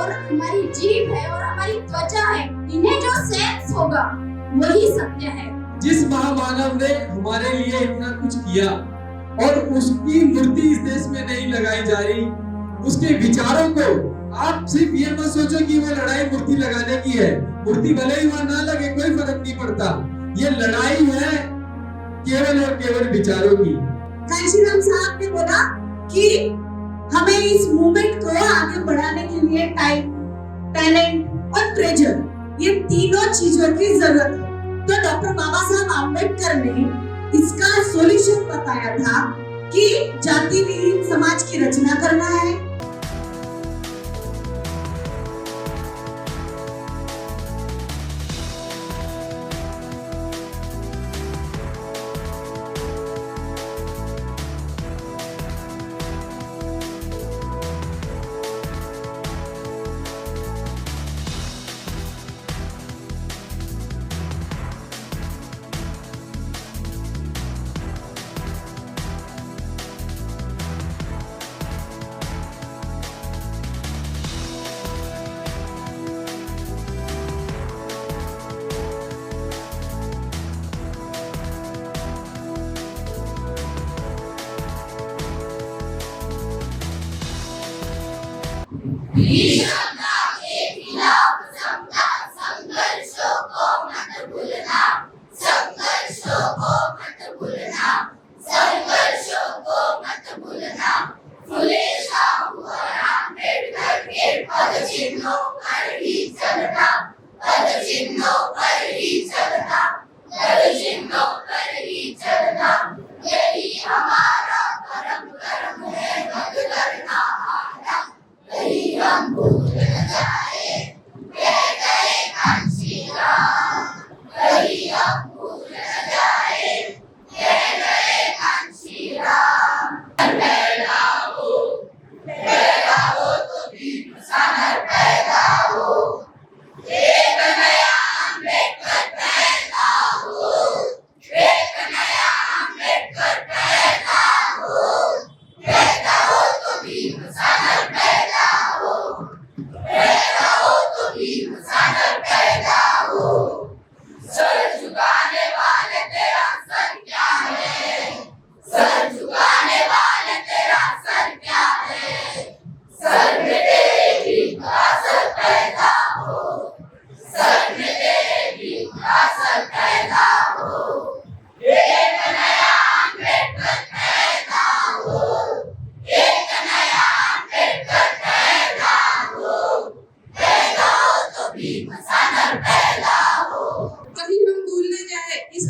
और हमारी जीभ है और हमारी त्वचा है, इन्हें जो सेंस होगा वही सत्य है। जिस महामानव ने हमारे लिए इतना कुछ किया और उसकी मूर्ति इस देश में नहीं लगाई जा रही, उसके विचारों को आप सिर्फ ये मत सोचो कि वो लड़ाई मूर्ति लगाने की है। मूर्ति भले ही वहां ना लगे, कोई फर्क नहीं पड़ता। ये लड़ाई है केवल और केवल विचारों की। कांशीराम साहब ने बोला कि हमें इस मूवमेंट को आगे बढ़ाने के लिए टाइम, टैलेंट और ट्रेजर, ये तीनों चीजों की जरूरत है। तो डॉक्टर बाबा साहब आम्बेडकर ने इसका सॉल्यूशन बताया था कि जाति विहीन समाज की रचना करना है।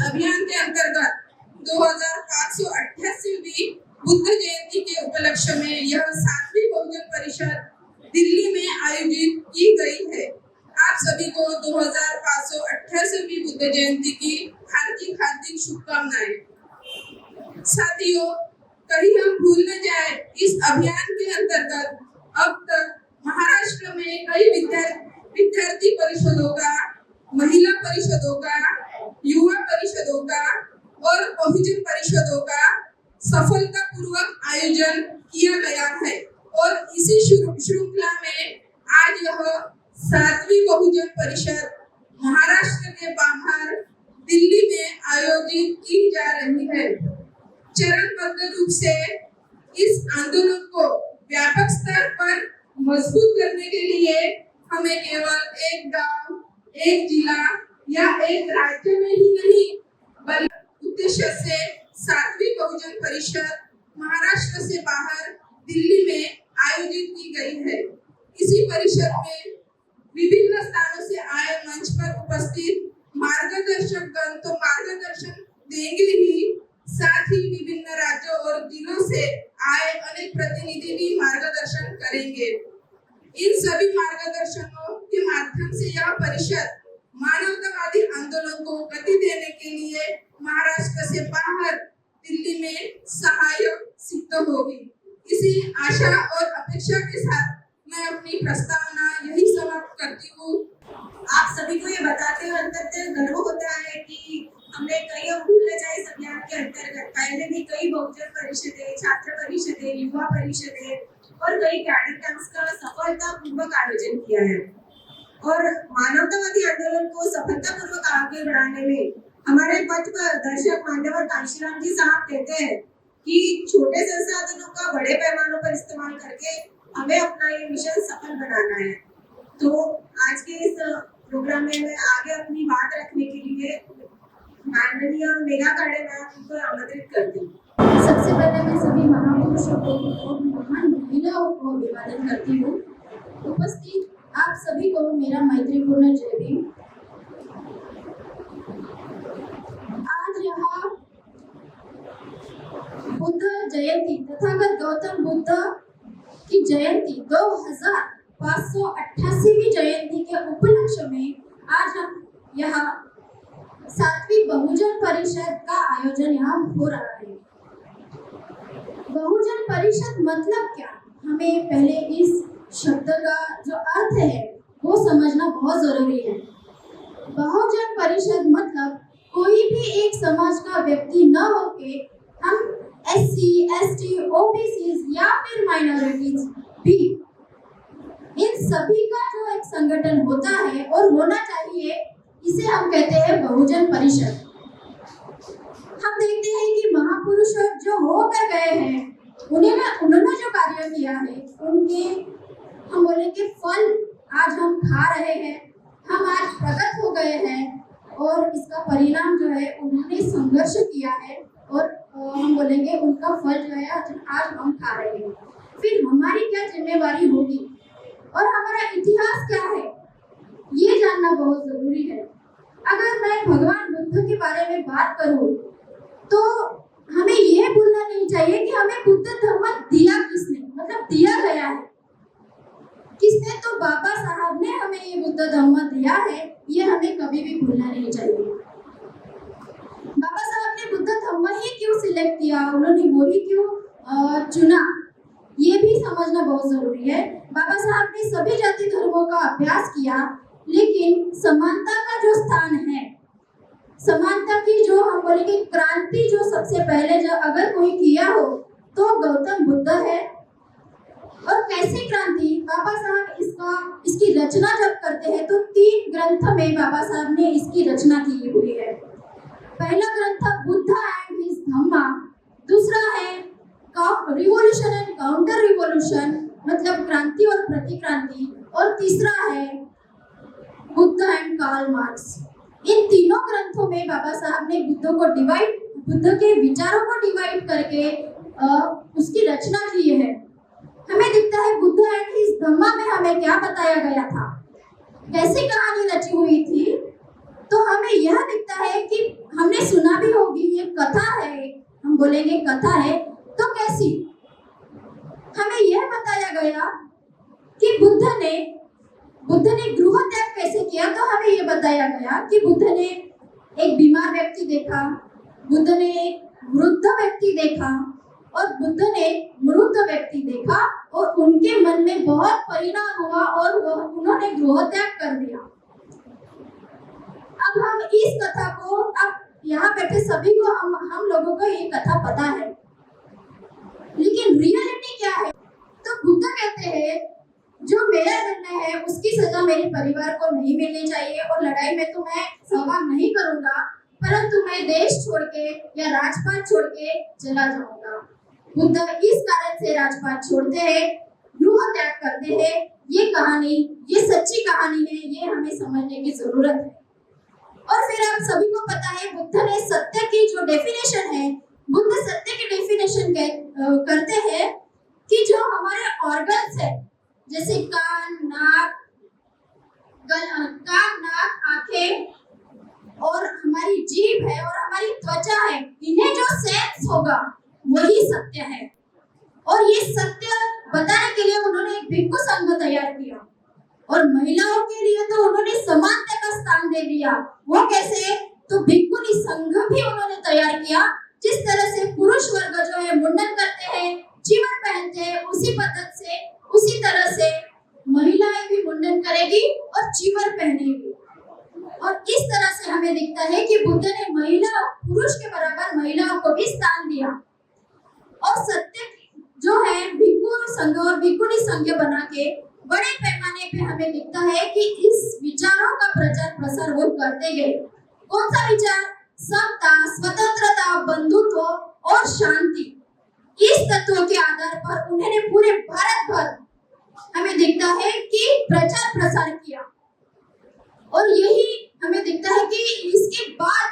अभियान के अंतर्गत 2588वीं बुद्ध जयंती के उपलक्ष्य में यह 7वीं बहुजन परिषद दिल्ली में आयोजित की गई है। आप सभी को 2588वीं बुद्ध जयंती की हार्दिक हार्दिक शुभकामनाएं। साथियों, कहीं हम भूल न जाए, इस अभियान के अंतर्गत अब तक महाराष्ट्र में कई विद्यार्थी परिषदों का, महिला परिषदों का, युवा परिषदों का और बहुजन परिषदों का सफलतापूर्वक आयोजन किया गया है और इसी श्रृंखला में आज यह 7वीं बहुजन परिषद महाराष्ट्र के बाहर दिल्ली में आयोजित की जा रही है। चरणबद्ध रूप से इस आंदोलन को व्यापक स्तर पर मजबूत करने के लिए हमें केवल एक गांव, एक जिला या एक राज्य में ही नहीं, बल्कि उद्देश्य से 7वीं बहुजन परिषद महाराष्ट्र से बाहर दिल्ली में आयोजित की गई है। इसी परिषद में विभिन्न स्थानों से आए मंच पर उपस्थित मार्गदर्शकगण तो मार्गदर्शन देंगे ही, साथ ही विभिन्न राज्यों और जिलों से आए अनेक प्रतिनिधि भी मार्गदर्शन करेंगे। इन सभी मार्गदर्शनों के माध्यम से यह परिषद मानवतावादी आंदोलन को गति देने के लिए महाराष्ट्र से बाहर दिल्ली में सहायक सिद्ध होगी। इसी आशा और अपेक्षा के साथ मैं अपनी प्रस्तावना यही समाप्त करती हूँ। आप सभी को ये बताते हुए अंततः गर्व होता है कि हमने कई भूलने जाए अभियान के अंतर्गत पहले भी कई बहुजन परिषदें, छात्र परिषदें, युवा परिषदें और कई कैडेट कैंप्स का सफलतापूर्वक आयोजन किया है और मानवतावादी आंदोलन को सफलतापूर्वक आगे बढ़ाने में हमारे पथ प्रदर्शक मान्यवर कांशीराम जी साहब कहते हैं कि छोटे संसाधनों का बड़े पैमानों पर इस्तेमाल करके हमें अपना ये मिशन सफल बनाना है। तो आज के इस प्रोग्राम में मैं आगे अपनी बात रखने के लिए माननीय मेघा काड़े मैम को आमंत्रित करती हूँ। सबसे पहले मैं सभी महापुरुषों को और महान महिलाओं को अभिवादन करती हूँ। उपस्थित आप सभी को मेरा मैत्रीपूर्ण जय भीम। आज यहाँ बुद्ध जयंती तथागत गौतम बुद्ध की जयंती 2588वीं जयंती के उपलक्ष्य में आज हम यहाँ 7वीं बहुजन परिषद का आयोजन यहाँ हो रहा है। बहुजन परिषद मतलब क्या? हमें पहले इस शब्द का जो अर्थ है वो समझना बहुत जरूरी है। बहुजन परिषद मतलब कोई भी एक समाज का व्यक्ति न होके हम SC, ST, OBCs या फिर माइनॉरिटीज भी, इन सभी का जो एक संगठन होता है और होना चाहिए, इसे हम कहते हैं बहुजन परिषद। हम देखते हैं कि महापुरुष जो होकर गए हैं उन्होंने जो कार्य किया है उनके हम बोलेंगे फल आज हम खा रहे हैं। हम आज प्रगत हो गए हैं और इसका परिणाम जो है उन्होंने संघर्ष किया है और हम बोलेंगे उनका फल जो है आज हम खा रहे हैं। फिर हमारी क्या जिम्मेवारी होगी और हमारा इतिहास क्या है ये जानना बहुत जरूरी है। अगर मैं भगवान बुद्ध के बारे में बात करूं तो हमें यह भूलना नहीं चाहिए कि हमें बुद्ध धर्म दिया किसने, मतलब दिया गया है किसने? तो बाबा साहब ने हमें ये बुद्ध धर्म दिया है, ये हमें कभी भी भूलना नहीं चाहिए। बाबा साहब ने बुद्ध धर्म ही क्यों सिलेक्ट किया, उन्होंने वो ही क्यों चुना, ये भी समझना बहुत जरूरी है। बाबा साहब ने सभी जाति धर्मों का अभ्यास किया, लेकिन समानता का जो स्थान है, समानता की जो हम बोलेंगे क्रांति जो सबसे पहले जो अगर कोई किया हो तो गौतम बुद्ध है। और कैसी क्रांति? बाबा साहब इसकी रचना जब करते हैं तो 3 ग्रंथ में बाबा साहब ने इसकी रचना की हुई है। पहला ग्रंथ बुद्ध एंड हिज धम्मा, दूसरा है रिवॉल्यूशन एंड काउंटर रिवॉल्यूशन मतलब क्रांति और प्रतिक्रांति, और तीसरा है बुद्ध एंड कार्ल मार्क्स। इन तीनों ग्रंथों में बाबा साहब ने बुद्ध के विचारों को डिवाइड करके उसकी रचना की है। हमें दिखता है बुद्ध एंड हिज धम्मा में हमें क्या बताया गया था, कैसी कहानी रची हुई थी, तो हमें यह दिखता है कि हमने सुना भी होगी, ये कथा है, हम बोलेंगे कथा है, तो कैसी? हमें यह बताया गया कि बुद्ध ने गृह त्याग कैसे किया, तो हमें यह बताया गया कि बुद्ध ने एक बीमार व्यक्ति देखा, बुद्ध ने एक वृद्ध व्यक्ति देखा और बुद्ध ने मृत व्यक्ति देखा और उनके मन में बहुत परिणाम हुआ और उन्होंने गृह त्याग कर दिया। अब हम इस कथा को, अब यहाँ बैठे सभी को हम लोगों को ये कथा पता है, लेकिन रियलिटी क्या है? तो बुद्ध कहते हैं जो मेरा निर्णय है उसकी सजा मेरे परिवार को नहीं मिलनी चाहिए और लड़ाई में तो मैं सहभाग नहीं करूंगा, परंतु मैं देश छोड़ के या राजपाट छोड़ के चला जाऊंगा। बुद्ध इस कारण से राजपाट छोड़ते हैं, गृह त्याग करते हैं। ये कहानी, ये सच्ची कहानी है, ये हमें समझने की जरूरत है। और फिर आप सभी को पता है बुद्ध ने सत्य की जो डेफिनेशन है, बुद्ध सत्य की डेफिनेशन करते हैं कि जो हमारे ऑर्गन्स है जैसे कान, नाक, आंखें और हमारी जीभ है और हमारी त्वचा है, इन्हें जो सेंस होगा वही सत्य है। और ये सत्य बताने के लिए उन्होंने एक भिक्षु संघ तैयार किया और महिलाओं के लिए तो उन्होंने समानता का स्थान दे दिया। वो कैसे? तो भिक्षुनी संघ भी उन्होंने तैयार किया। जिस तरह से पुरुष वर्ग जो है मुंडन करते हैं, चीवर पहनते हैं, उसी तरह से महिलाएं भी मुंडन करेगी और चीवर पहनेगी। और इस तरह से हमें दिखता है कि बुद्ध ने पुरुष के बराबर महिलाओं को भी स्थान दिया। और सत्य जो है भिक्खु संघ और भिक्खुनी संघ बना के बड़े पैमाने पे हमें दिखता है कि इस विचारों का प्रचार प्रसार वो करते गए। कौन सा विचार? समता, स्वतंत्रता, बंधुत्व और शांति। इस तत्वों के आधार पर उन्होंने पूरे भारत भर हमें दिखता है कि प्रचार प्रसार किया। और यही हमें दिखता है कि इसके बाद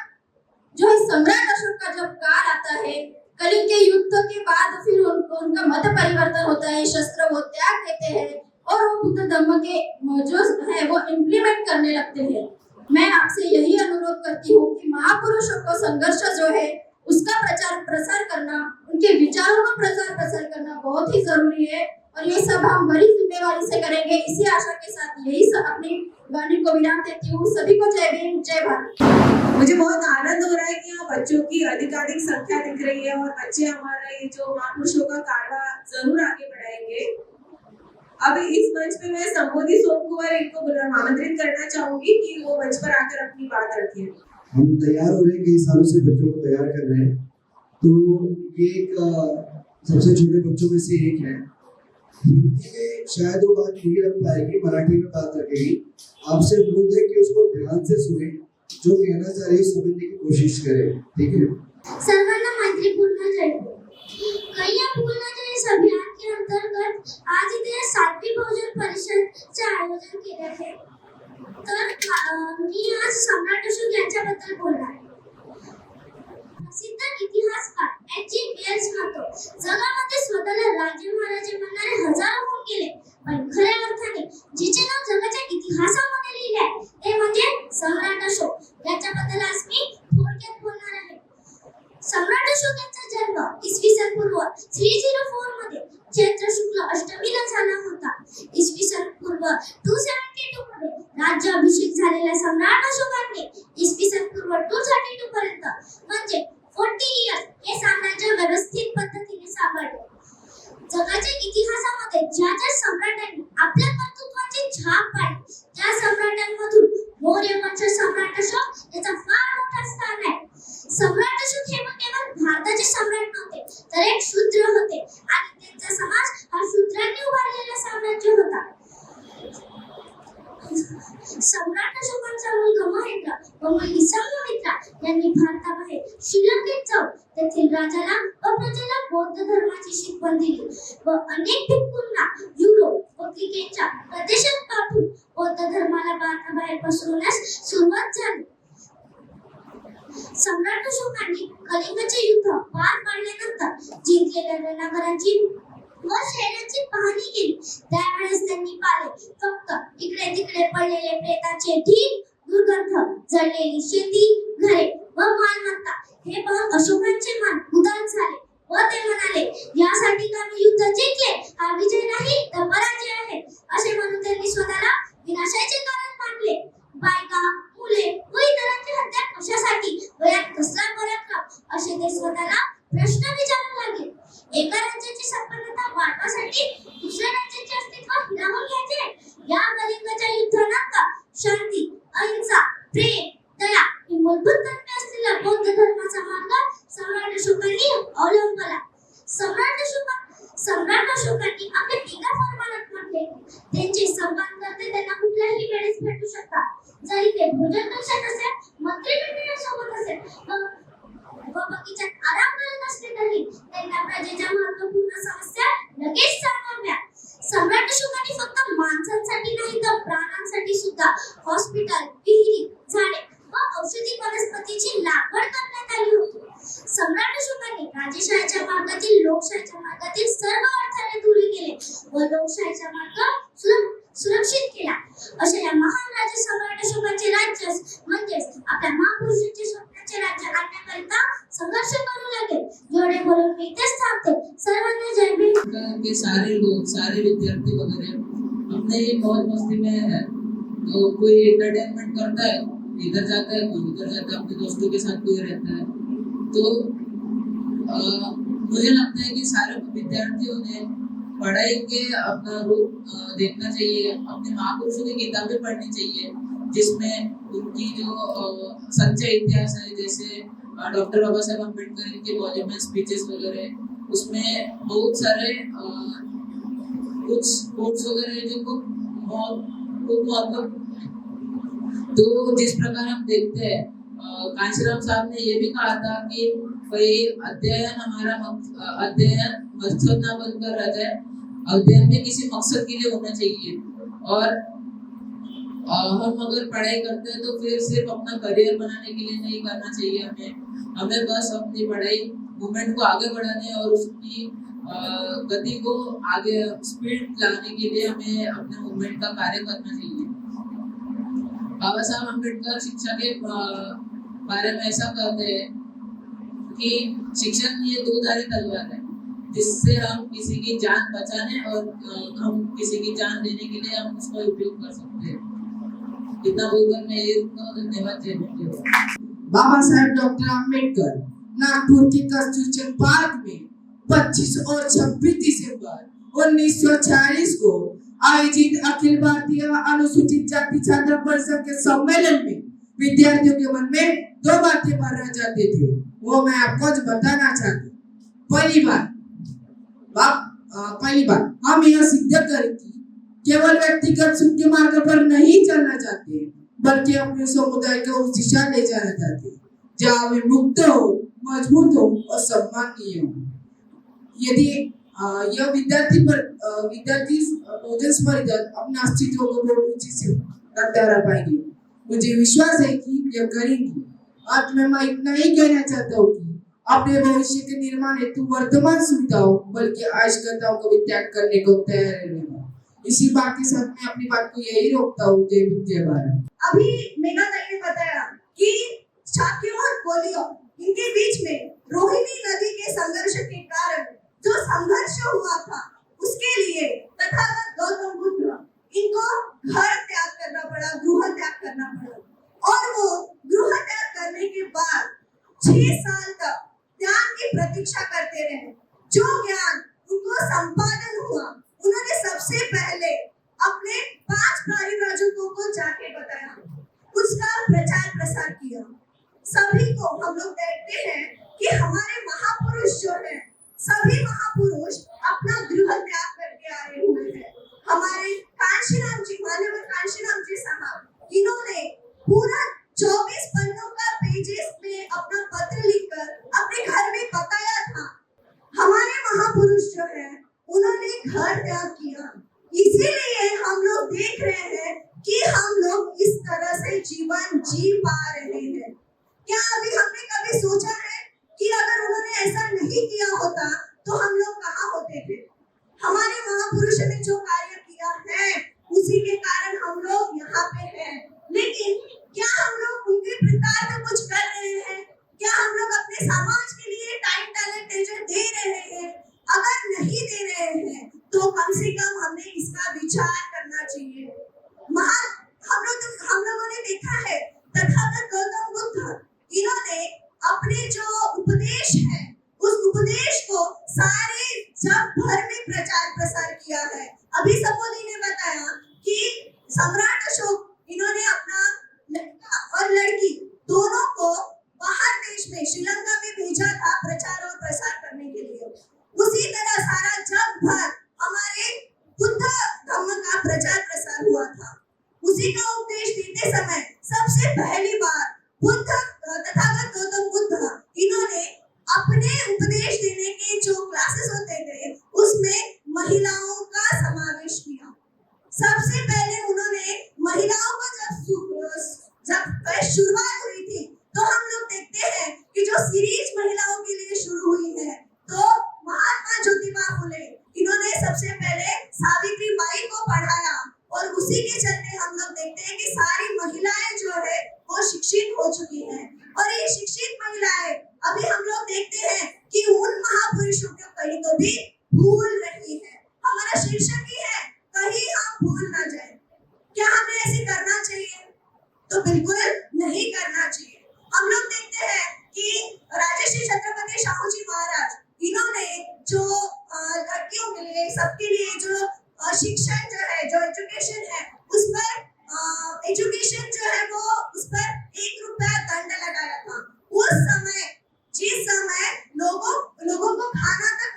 जो है सम्राट अशोक का जब काल आता है, कलिंग के युद्ध के बाद फिर उनका मत परिवर्तन होता है, शस्त्र वो त्याग देते हैं और वो बुद्ध धर्म के जो है वो इम्प्लीमेंट करने लगते हैं। मैं आपसे यही अनुरोध करती हूँ कि महापुरुषों को संघर्ष जो है उसका प्रचार प्रसार करना, उनके विचारों का प्रचार प्रसार करना बहुत ही जरूरी है और ये सब हम बड़ी जिम्मेवारी से करेंगे। इसी आशा के साथ यही सब अपनी वाणी को विराम देती हूँ। सभी को जय भीम, जय भारत। मुझे बहुत आनंद हो रहा है कि यहाँ बच्चों की अधिकाधिक संख्या दिख रही है और बच्चे हमारा ये जो महापुरुषों का कारवा जरूर आगे बढ़ाएंगे। अब इस मंच पे मैं संबोधि सोम कुमार इनको आमंत्रित करना चाहूंगी कि वो मंच पर आकर अपनी बात रखें। हम तैयार हो रहे हैं, कई सालों से बच्चों को तैयार कर रहे हैं, तो ये एक सबसे छोटे बच्चों में से एक है। हिंदी में शायद वो बात नहीं रख पाएगी, मराठी में बात रखेगी। आपसे अनुरोध है कि उसको ध्यान से सुने, जो कहना चाह रही है समझने की कोशिश करें, ठीक है? सर्वांना मैत्रीपूर्ण जय हो। कन्या पूर्ण जय इस अभियान के अंतर्गत आज इथे 7वी बहुजन परिषदचे आयोजन केले आहे। तर मी आज सम्राट अशोक यांच्याबद्दल बोलणार आहे। प्रसिद्ध इतिहासकार एच.जी. वेल्स म्हणतो, जगामध्ये स्वतःला राजे महाराजे म्हणणारे हजारो होऊन गेले, पण खऱ्या अर्थाने जिचे नाव जगाच्या इतिहासामध्ये लिहिले आहे ते म्हणजे सम्राट अशोक। याच्याबद्दल आज मी थोडक्यात बोलणार आहे। सम्राट अशोक यांचा जन्म इसवी सन पूर्व 304 मध्ये चैत्र शुक्ल अष्टमीला झाला होता। इसवी सन पूर्व 272 मध्ये राज्याभिषेक झालेल्या सम्राट अशोकांनी इसवी सन पूर्व 232 पर्यंत म्हणजे 40 इयर्स हे साम्राज्य व्यवस्थित पद्धतीने सांभाळले। जगाच्या इतिहासामध्ये ज्या ज्या सम्राटांनी आपल्या कर्तृत्वाची छाप पाडली, त्या सम्राटांमधून मौर्य वंश सम्राट अशोक याचा फार मोठा स्थान आहे। सम्राट अशोक हे केवळ भारताचे सम्राट नव्हते, तर एक शूद्र होते आणि त्यांचा समाज हा शूद्रांनी उभारलेला साम्राज्य होता। सम्राट अशोकांचा मुलगा महेंद्र व मुलगी संघमित्रा यांनी भारताबाहेर श्रीलंकेत जाऊन तेथील राजाला व प्रजेला बौद्ध धर्माची शिकवण दिली व अनेक भिक्खूंना युरोप व आफ्रिकेच्या प्रदेशात पाठवून बौद्ध धर्माला भारताबाहेर पसरवण्यास सुरुवात झाली। सम्राट अशोकांनी कलिंगचे युद्ध पार पाडल्यानंतर जिंकलेल्या रणनगरांची व शहरांची पाहणी केली। त्यावेळेस त्यांनी पाहिले फक्त इकडे तिकडे पडलेले प्रेताचे ढीग, दुर्गंध, जळलेली शेती, घरे व मालमत्ता हे पाहून अशोकांचे मन उदास झाले व ते म्हणाले, यासाठी का मी युद्ध जिंकले, हा विजय नाही तर पराजय आहे, असे म्हणून त्यांनी स्वतःला विनाशाचे कारण मानले। बायका, मुले व इतरांची हत्या कशासाठी व यात कसला पराक्रम, असे ते स्वतःला प्रश्न विचारू लागले। एका राज्याची संपन्नता वाढवण्यासाठी दुसऱ्या राज्याचे अस्तित्व हिरावून घ्यायचे। या कलिंगच्या युद्धानंतर शांती, अहिंसा, प्रेम, दया ही मूलभूत तत्त्वे असलेला बौद्ध धर्माचा मार्ग सम्राट अशोकांनी अवलंबला। सम्राट अशोकांनी आपले टीका फरमानात म्हटले, त्यांचे सन्मान करते त्यांना कुठल्याही वेळेस भेटू शकतात। जरी ते भोजन कक्षात असेल, मंत्रिमंडळासोबत असेल व बगीचात आराम करत असले तरी त्यांना प्रजेच्या महत्त्वपूर्ण समस्या लगेच सांगाव्या। सम्राट अशोकांनी फक्त माणसांसाठी नाही तर प्राण्यांसाठी सुद्धा हॉस्पिटल, विहिरी, झाडे व औषधी वनस्पतीची लागवड करण्यात आली होती। सम्राट अशोकांनी राजेशाहीच्या मार्गातील लोकशाहीच्या मार्गातील सर्व अडथळे दूर केले व लोकशाहीचा मार्ग सुरक्षित केला। अशा या महान राजे सम्राट अशोकांचे राज्य म्हणजेच आपल्या महापुरुषांचे स्वप्नाचे राज्य आणण्याकरिता संघर्ष करू लागले। एवढे बोलून मी इथेच थांबते। सर्वांना जय भीम। के सारे लोग, सारे विद्यार्थी वगैरह अपने ये मौज मस्ती में है, तो कोई एंटरटेनमेंट करता है, इधर जाता है, कोई उधर जाता है, अपने दोस्तों के साथ कोई रहता है। तो मुझे लगता है कि सारे विद्यार्थियों ने पढ़ाई के अपना रूप देखना चाहिए, अपने महापुरुषों की किताबें पढ़नी चाहिए, जिसमें उनकी जो सच्चा इतिहास है, जैसे डॉक्टर बाबा साहेब अम्बेडकर इनके वॉल्यूम में स्पीचेस वगैरह उसमें बहुत सारे कुछ कोट्स वगैरह जो को मतलब, तो जिस प्रकार हम देखते हैं कांशीराम साहब ने ये भी कहा था कि भाई अध्ययन मकसद ना बनकर रह जाए, अध्ययन भी किसी मकसद के लिए होना चाहिए। और हम अगर पढ़ाई करते हैं तो फिर सिर्फ अपना करियर बनाने के लिए नहीं करना चाहिए, हमें बस अपनी पढ़ाई मूवमेंट को आगे बढ़ाने और उसकी गति को आगे स्पीड लाने के लिए हमें अपने मूवमेंट का कार्य करना चाहिए। बाबा साहब अम्बेडकर शिक्षा के बारे में ऐसा कहते हैं कि शिक्षण ये दो-धारी तलवार है, जिससे हम किसी की जान बचाने और हम किसी की जान देने के लिए हम उसका उपयोग कर सकते हैं। इतना बोलकर मैं ये रुकता हूँ। धन्यवाद। जय हिंद। बाबा साहेब डॉक्टर आम्बेडकर नागपुर के कस्तूरचंद पार्क में 25 और 26 दिसंबर 1946 को आयोजित अखिल भारतीय अनुसूचित जाति छात्र परिषद के सम्मेलन में विद्यार्थियों के मन में दो बातें भर रह जाते थे, वो मैं आपको आज बताना चाहती हूँ। पहली बात हम यह सिद्ध करें कि केवल व्यक्तिगत सुख के मार्ग पर नहीं चलना चाहते, बल्कि अपने समुदाय को उस दिशा ले जाना चाहते जहाँ वे मुक्त हो, मजबूत हो और सम्माननीय हो। यदि यह विद्यार्थी बहुजन परिषद अपने अस्तित्व को बहुत ऊंची से रखता रह पाएंगे, मुझे विश्वास है कि यह करेंगे। आज मैं इतना ही कहना चाहता हूँ कि अपने भविष्य के निर्माण हेतु वर्तमान सुविधाओं बल्कि आशंकाओं को भी त्याग करने को तैयार रहना। इसी बात के साथ मैं अपनी बात को यही रोकता हूँ। जय हिंद, जय भारत। अभी मेघा ताई ने बताया कि शाक्यों और पोलियो इनके बीच में रोहिणी नदी के संघर्ष के कारण जो संघर्ष हुआ था, उसके लिए तथागत गौतम बुद्ध इनको घर त्याग करना पड़ा, गृह त्याग करना पड़ा। और वो गृह त्याग करने के बाद 6 साल तक ज्ञान की प्रतीक्षा करते रहे। जो ज्ञान उनको संपादन हुआ, उन्होंने सबसे पहले अपने 5 परिव्राजकों को जाके बताया, उसका प्रचार प्रसार किया। सभी को हम लोग देखते हैं कि हमारे महापुरुष जो हैं, सभी महापुरुष अपना गृह त्याग करके आए हुए हैं। हमारे कांशीराम जी, माननीय कांशीराम जी साहब, इन्होंने पूरा 24 पन्नों का पेजेस में अपना पत्र लिखकर अपने घर में बताया था। हमारे महापुरुष जो है, उन्होंने घर त्याग किया। इसीलिए हम लोग देख रहे हैं कि हम लोग इस तरह से जीवन जी पा रहे हैं। क्या अभी हमने कभी सोचा है कि अगर उन्होंने ऐसा नहीं किया होता तो हम लोग कहाँ होते थे? हमारे महापुरुषों ने जो कार्य किया है, उसी के कारण हम लोग यहाँ पे हैं। लेकिन क्या हम लोग उनके प्रकार कुछ कर रहे हैं? क्या हम लोग अपने समाज के लिए टाइम टैलेंट दे रहे हैं? अगर नहीं दे रहे हैं तो कम से कम हमें इसका विचार करना चाहिए। हम लोगों ने देखा है तथागत गौतम बुद्ध, इन्होंने अपने जो उपदेश है, उस उपदेश को सारे जग भर में प्रचार प्रसार किया है। अभी सबोदी ने बताया कि सम्राट अशोक, इन्होंने अपना लड़का और लड़की दोनों को बाहर देश में श्रीलंका में भेजा था प्रचार और प्रसार करने के लिए। उसी तरह सारा जग भर हमारे बुद्ध धम्म का प्रचार प्रसार हुआ था। उसी का उपदेश देते समय सबसे पहली बार बुद्ध तथागत गौतम बुद्ध, इन्होंने अपने उपदेश देने के जो क्लासेस होते थे, उसमें महिलाओं का समावेश किया। सबसे पहले उन्होंने महिलाओं को जब शुरुआत हुई थी, तो हम लोग देखते हैं कि जो सीरीज महिलाओं के लिए शुरू हुई है, तो महात्मा ज्योतिबा फुले, इन्होंने सबसे पहले सावित्री बाई को पढ़ाया और उसी के चलते हम लोग देखते हैं कि सारी महिलाएं जो है वो शिक्षित हो चुकी हैं। और ये शिक्षित महिलाएं अभी हम लोग देखते हैं कि उन महापुरुषों को कहीं तो भी भूल रही है। हमारा शीर्षक ही है, कहीं हम भूल ना जाए। क्या हमें ऐसे करना चाहिए? तो बिल्कुल नहीं करना चाहिए। हम लोग देखते हैं कि राजर्षि छत्रपति शाहू जी महाराज, इन्होंने जो लड़कियों के लिए, सबके लिए जो शिक्षण जो है, जो एजुकेशन है, उस पर एजुकेशन जो है वो उस पर 1 रुपया दंड लगाया था। उस समय जिस समय लोगों को खाना तक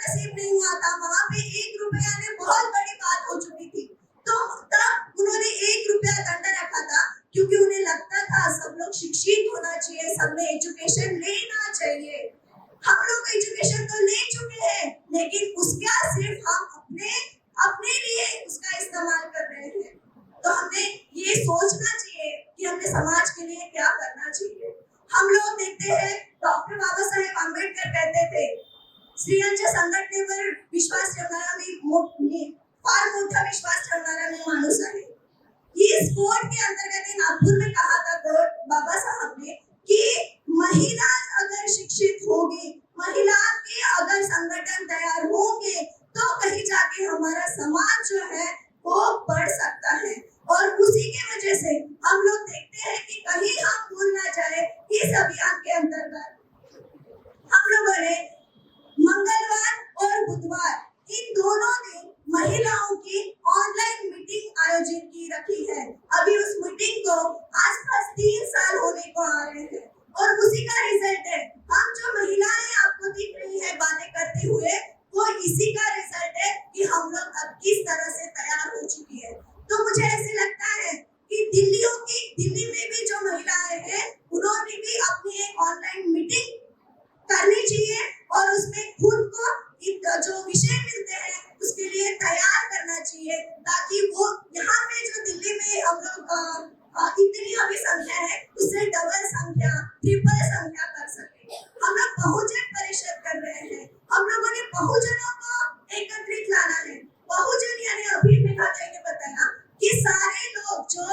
सोचना चाहिए कि हमें समाज के लिए क्या करना चाहिए। हम लोग देखते हैं डॉक्टर बाबा साहेब आंबेडकर कहते थे, स्त्रियांच्या संघटनेवर विश्वास ठेवणारा मी फार मोठा विश्वास ठेवणारा मी माणूस आहे। इस कोर्ट के अंतर्गत नागपुर में कहा था कोर्ट बाबा साहब ने कि महिला अगर शिक्षित होगी, महिला के अगर संगठन तैयार होंगे तो कहीं जाके हमारा समाज जो है वो बढ़ सकता है। और उसी के वजह से हम लोग देखते हैं कि कहीं हम भूल ना जाए, इस अभियान के अंतर्गत हम लोगों ने मंगलवार और बुधवार इन दोनों दिन महिलाओं की ऑनलाइन मीटिंग आयोजित की रखी है। अभी उस मीटिंग को आसपास 3 साल होने को आ रहे हैं और उसी का रिजल्ट है, हम जो महिलाएं आपको दिख रही है बातें करते हुए, वो इसी का रिजल्ट है कि हम लोग अब किस तरह से तैयार हो चुकी है। तो मुझे ऐसे लगता है कि दिल्ली में भी जो महिलाएं हैं उन्होंने भी अपनी एक ऑनलाइन मीटिंग करनी चाहिए और उसमें खुद को जो विषय मिलते हैं उसके लिए तैयार करना चाहिए, ताकि वो यहाँ पे जो दिल्ली में हम लोग इतनी अभी संख्या है उससे डबल संख्या, ट्रिपल संख्या कर सके। हम लोग बहुजन परिषद कर रहे हैं, हम लोगों ने बहुजनों को एकत्रित लाना है। बहुजन यानी अभी मेघा ताई ने बताया कि सारे लोग जो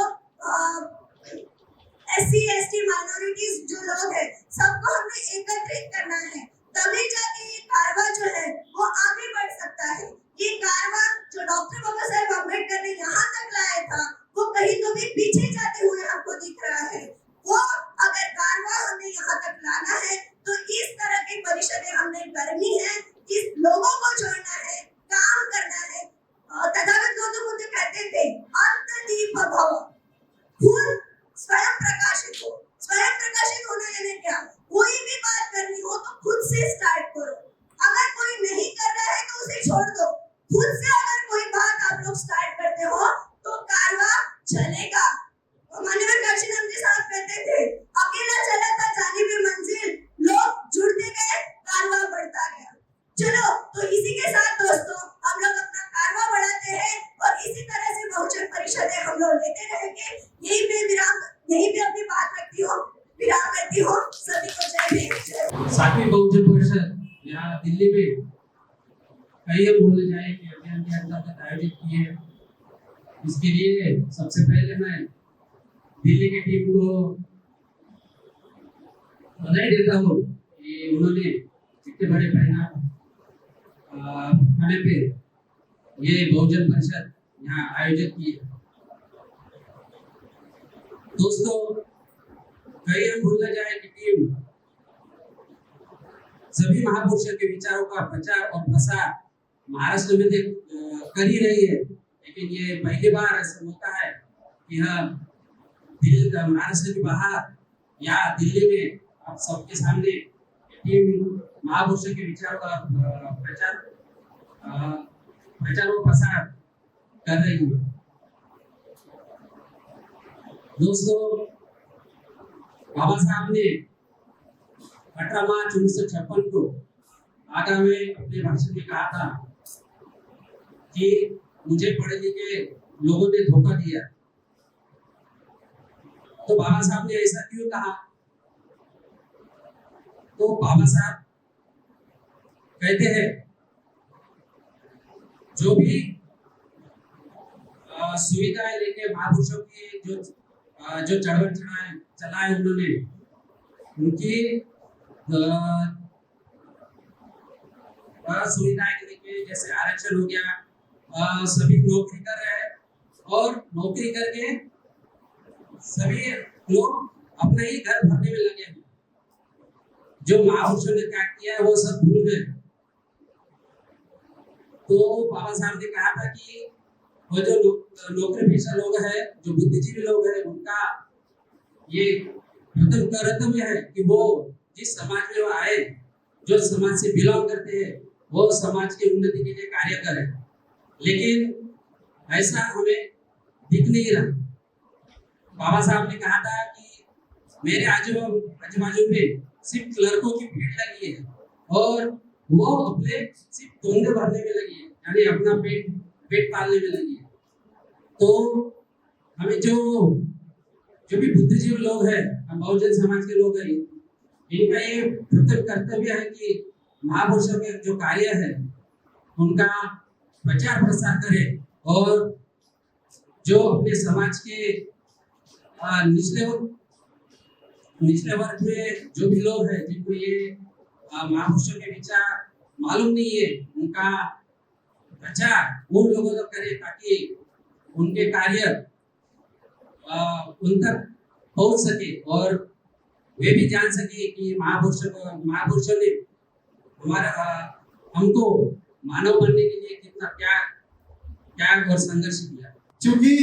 SC ST माइनॉरिटीज जो लोग हैं सबको हमने एकत्रित करना है, तभी जाके ये कारवा जो है वो आगे बढ़ सकता है। ये कारवा जो डॉक्टर बाबा साहेब आंबेडकर ने यहाँ तक लाया था वो कहीं तो भी पीछे जाते हुए हमको दिख रहा है। वो अगर कारवा हमें यहाँ तक लाना है तो इस तरह की परिषदें हमने करनी है, इस लोगों को जोड़ना है, काम करना है। तथागत गौतम बुद्ध कहते थे अंतदीप भव, खुद स्वयं प्रकाशित हो। स्वयं प्रकाशित होना यानी क्या? कोई भी बात करनी हो तो खुद से स्टार्ट करो। अगर कोई नहीं कर रहा है तो उसे छोड़ दो। खुद से अगर कोई बात आप लोग स्टार्ट करते हो तो कारवा चलेगा। माननीय काशीनाथ जी साहब कहते थे, अकेला चला था जाने में मंजिल, लोग जुड़ते गए, कारवा बढ़ता गया। चलो तो इसी के साथ दोस्तों हम लोग अपना कारवा बढ़ाते हैं और इसी तरह से बहुजन परिषदें हम लोग लेते रहेंगे। यही पे अपनी बात रखती हूँ, विराम करती हूँ। सभी को जय भीम। 7वीं बहुजन परिषद यहाँ दिल्ली में कई बोले जाए कि अभियान के अंतर्गत आयोजित किए। इसके लिए सबसे पहले मैं दिल्ली की टीम को बधाई देता हूँ कि उन्होंने इतने बड़े पैमाने पे ये बहुजन परिषद यहाँ आयोजित की है। दोस्तों, कहीं हम भूल न जाए कि टीम सभी महापुरुषों के विचारों का प्रचार और प्रसार महाराष्ट्र में कर ही रही है, लेकिन ये पहली बार ऐसा होता है कि हम दिल्ली महाराष्ट्र के बाहर या दिल्ली में आप सबके सामने टीम महापुरुषों के विचारों का प्रचार और प्रसार कर रही है। दोस्तों, बाबा साहब ने 18 मार्च 1956 को आगरा में अपने भाषण में कहा था कि मुझे पढ़े लिखे लोगों ने धोखा दिया। तो बाबा साहब ने ऐसा क्यों कहा? तो बाबा साहब कहते हैं, जो भी सुविधाएं लेके महापुरुषों की जो चढ़वट चलाए उन्होंने, उनकी सुविधाएं लेके, जैसे आरक्षण हो गया, सभी नौकरी कर रहे हैं और नौकरी करके सभी लोग अपना ही घर भरने में लगे हैं। जो महापुरुषों ने त्याग किया है वो सब भूल गए। तो बाबा साहब ने कहा था कि वो जो नौकरी पेशा लोग हैं, जो बुद्धिजीवी लोग हैं, उनका ये प्रथम कर्तव्य है कि वो जिस समाज में वो आए, जो समाज से बिलोंग करते हैं, वो समाज की उन्नति के लिए कार्य करें। लेकिन ऐसा हमें दिख नहीं रहा। बाबा साहब ने कहा था कि मेरे आजू बाजू में सिर्फ लड़कों की भीड़ लगी है और वो अपने सिर्फ टोंगे भरने में लगी है, यानी अपना पेट पालने में लगी है। तो हमें जो भी बुद्धिजीवी लोग हैं, हम बहुजन समाज के लोग हैं, इनका ये प्रथम कर्तव्य है कि महापुरुषों के जो कार्य है उनका प्रचार प्रसार करें और जो अपने समाज के निचले वर्ग में जो भी लोग हैं जिनको ये महापुरुषों के विचार मालूम नहीं है, उनका प्रचार उन लोगों तक करें ताकि उनके कार्य उन तक पहुंच सके और वे भी जान सके कि महापुरुषों ने हमको मानव बनने के लिए कितना त्याग और संघर्ष किया। क्योंकि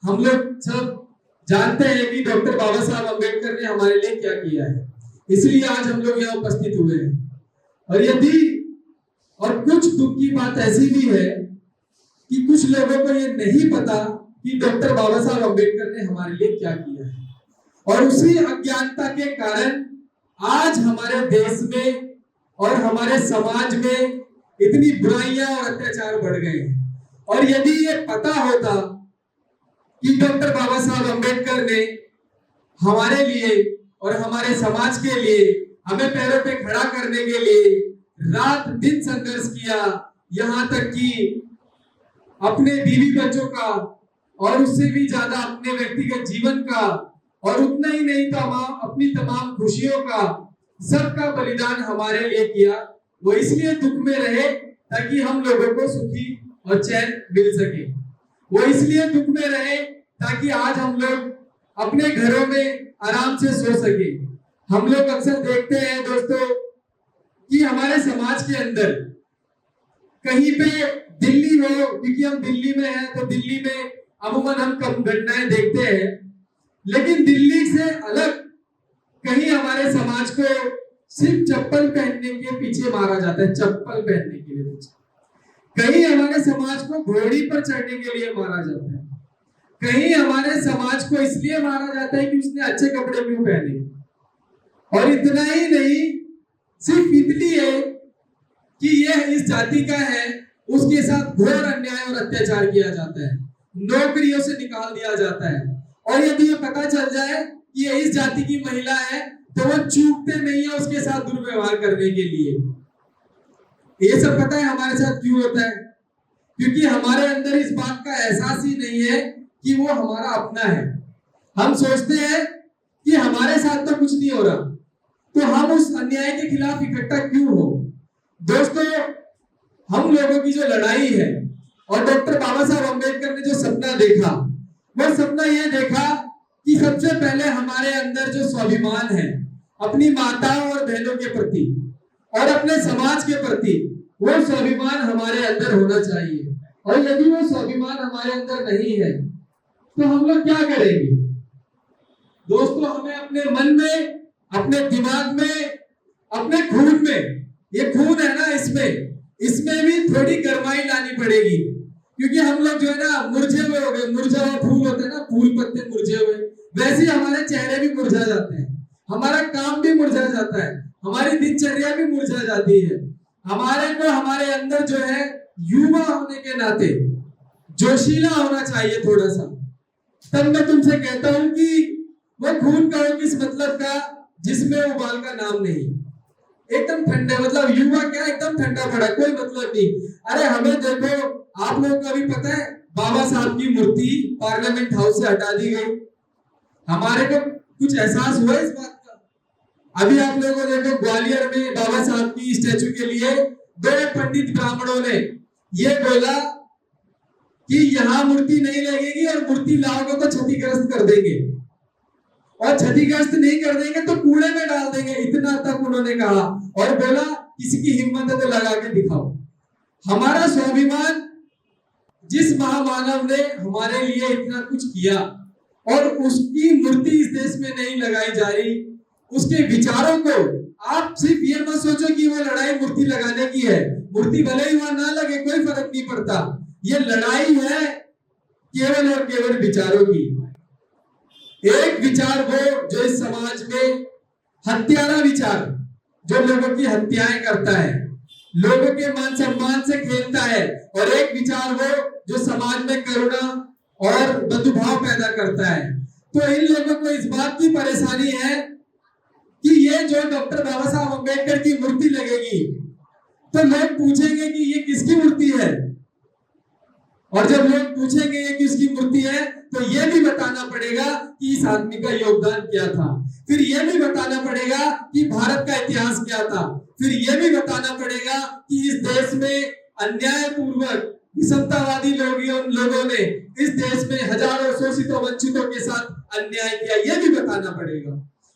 हम लोग सब जानते हैं कि डॉक्टर बाबा साहब अम्बेडकर ने हमारे लिए क्या किया है, इसलिए आज हम लोग यहाँ उपस्थित हुए हैं। और कुछ दुख की बात ऐसी भी है कि कुछ लोगों को ये नहीं पता कि डॉक्टर बाबा साहब अम्बेडकर ने हमारे लिए क्या किया है, और उसी अज्ञानता के कारण आज हमारे देश में और हमारे समाज में इतनी बुराइयां और अत्याचार बढ़ गए हैं। और यदि ये पता होता कि डॉक्टर बाबा साहब अम्बेडकर ने हमारे लिए और हमारे समाज के लिए हमें पैरों पे खड़ा करने के लिए रात दिन संघर्ष किया, यहाँ तक कि अपने बीवी बच्चों का और उससे भी ज्यादा अपने व्यक्तिगत जीवन का और उतना ही नहीं अपनी तमाम खुशियों का सबका बलिदान हमारे लिए किया, वो इसलिए दुख में रहे ताकि हम लोगों को सुखी और चैन मिल सके। वो इसलिए दुख में रहे ताकि आज हम लोग अपने घरों में आराम से सो सके। हम लोग अक्सर देखते हैं दोस्तों कि हमारे समाज के अंदर कहीं पे दिल्ली हो, क्योंकि हम दिल्ली में हैं तो दिल्ली में अमूमन हम कम घटनाएं देखते हैं, लेकिन दिल्ली से अलग कहीं हमारे समाज को सिर्फ चप्पल पहनने के पीछे मारा जाता है, चप्पल पहनने के लिए पीछे। कहीं हमारे समाज को घोड़ी पर चढ़ने के लिए मारा जाता है, कहीं हमारे समाज को इसलिए मारा जाता है कि उसने अच्छे कपड़े क्यों पहने। और इतना ही नहीं, सिर्फ इसलिए कि यह इस जाति का है उसके साथ घोर अन्याय और अत्याचार किया जाता है, नौकरियों से निकाल दिया जाता है। और यदि ये पता चल जाए कि ये इस जाति की महिला है तो वो चूकते नहीं है उसके साथ दुर्व्यवहार करने के लिए। ये सब पता है हमारे साथ क्यों होता है? क्योंकि हमारे अंदर इस बात का एहसास ही नहीं है कि वो हमारा अपना है। हम सोचते हैं कि हमारे साथ तो कुछ नहीं हो रहा, तो हम उस अन्याय के खिलाफ इकट्ठा क्यों हो। दोस्तों, हम लोगों की जो लड़ाई है और डॉक्टर बाबा साहब अम्बेडकर ने जो सपना देखा, वो सपना ये देखा कि सबसे पहले हमारे अंदर जो स्वाभिमान है अपनी माताओं और बहनों के प्रति और अपने समाज के प्रति, वो स्वाभिमान हमारे अंदर होना चाहिए। और यदि वो स्वाभिमान हमारे अंदर नहीं है तो हम लोग क्या करेंगे? दोस्तों, हमें अपने मन में, अपने दिमाग में, अपने खून में, ये खून है ना, इसमें भी थोड़ी गरमाई लानी पड़ेगी, क्योंकि हम लोग जो है ना मुरझे हुए हो गए। मुरझा हुआ फूल होता है ना, फूल पत्ते मुरझे हुए, वैसे ही हमारे चेहरे भी मुरझा जाते हैं, हमारा काम भी मुरझा जाता है, हमारी दिनचर्या भी मुरझा जाती है। हमारे को हमारे अंदर जो है युवा होने के नाते जोशीला होना चाहिए थोड़ा सा। तब मैं तुमसे कहता हूं कि वो खून का हो किस मतलब का जिसमें उबाल का नाम नहीं, एकदम ठंडा, मतलब युवा क्या एकदम ठंडा पड़ा, कोई मतलब नहीं। अरे हमें देखो, आप लोगों को भी पता है बाबा साहब की मूर्ति पार्लियामेंट हाउस से हटा दी गई। हमारे को कुछ एहसास हुआ इस बात का? अभी आप लोगों को देखो, ग्वालियर में बाबा साहब की स्टैचू के लिए 2 पंडित ब्राह्मणों ने ये बोला कि यहाँ मूर्ति नहीं लगेगी और मूर्ति लाओगे तो क्षतिग्रस्त कर देंगे, और क्षतिग्रस्त नहीं कर देंगे तो कूड़े में डाल देंगे, इतना तक उन्होंने कहा। और बोला किसी की हिम्मत है तो लगा के दिखाओ। हमारा स्वाभिमान, जिस महामानव ने हमारे लिए इतना कुछ किया और उसकी मूर्ति इस देश में नहीं लगाई जा रही, उसके विचारों को आप सिर्फ ये मत सोचो कि वो लड़ाई मूर्ति लगाने की है। मूर्ति भले ही वहां ना लगे, कोई फर्क नहीं पड़ता। ये लड़ाई है केवल और केवल विचारों की। एक विचार वो जो इस समाज में हत्यारा विचार, जो लोगों की हत्याएं करता है, लोगों के मान सम्मान से खेलता है, और एक विचार वो जो समाज में करुणा, और बंधुभाव पैदा करता है। तो इन लोगों को इस बात की परेशानी है कि ये जो डॉक्टर बाबा साहब अम्बेडकर की मूर्ति लगेगी तो लोग पूछेंगे कि ये किसकी मूर्ति है, और जब लोग पूछेंगे ये किसकी मूर्ति है तो ये भी बताना पड़ेगा कि इस आदमी का योगदान क्या था, फिर ये भी बताना पड़ेगा कि भारत का इतिहास क्या था, फिर ये भी बताना पड़ेगा कि इस देश में अन्याय पूर्वक विषमतावादी लोगों ने इस देश में हजारों शोषितों वंचितों के साथ अन्याय किया, ये भी बताना पड़ेगा।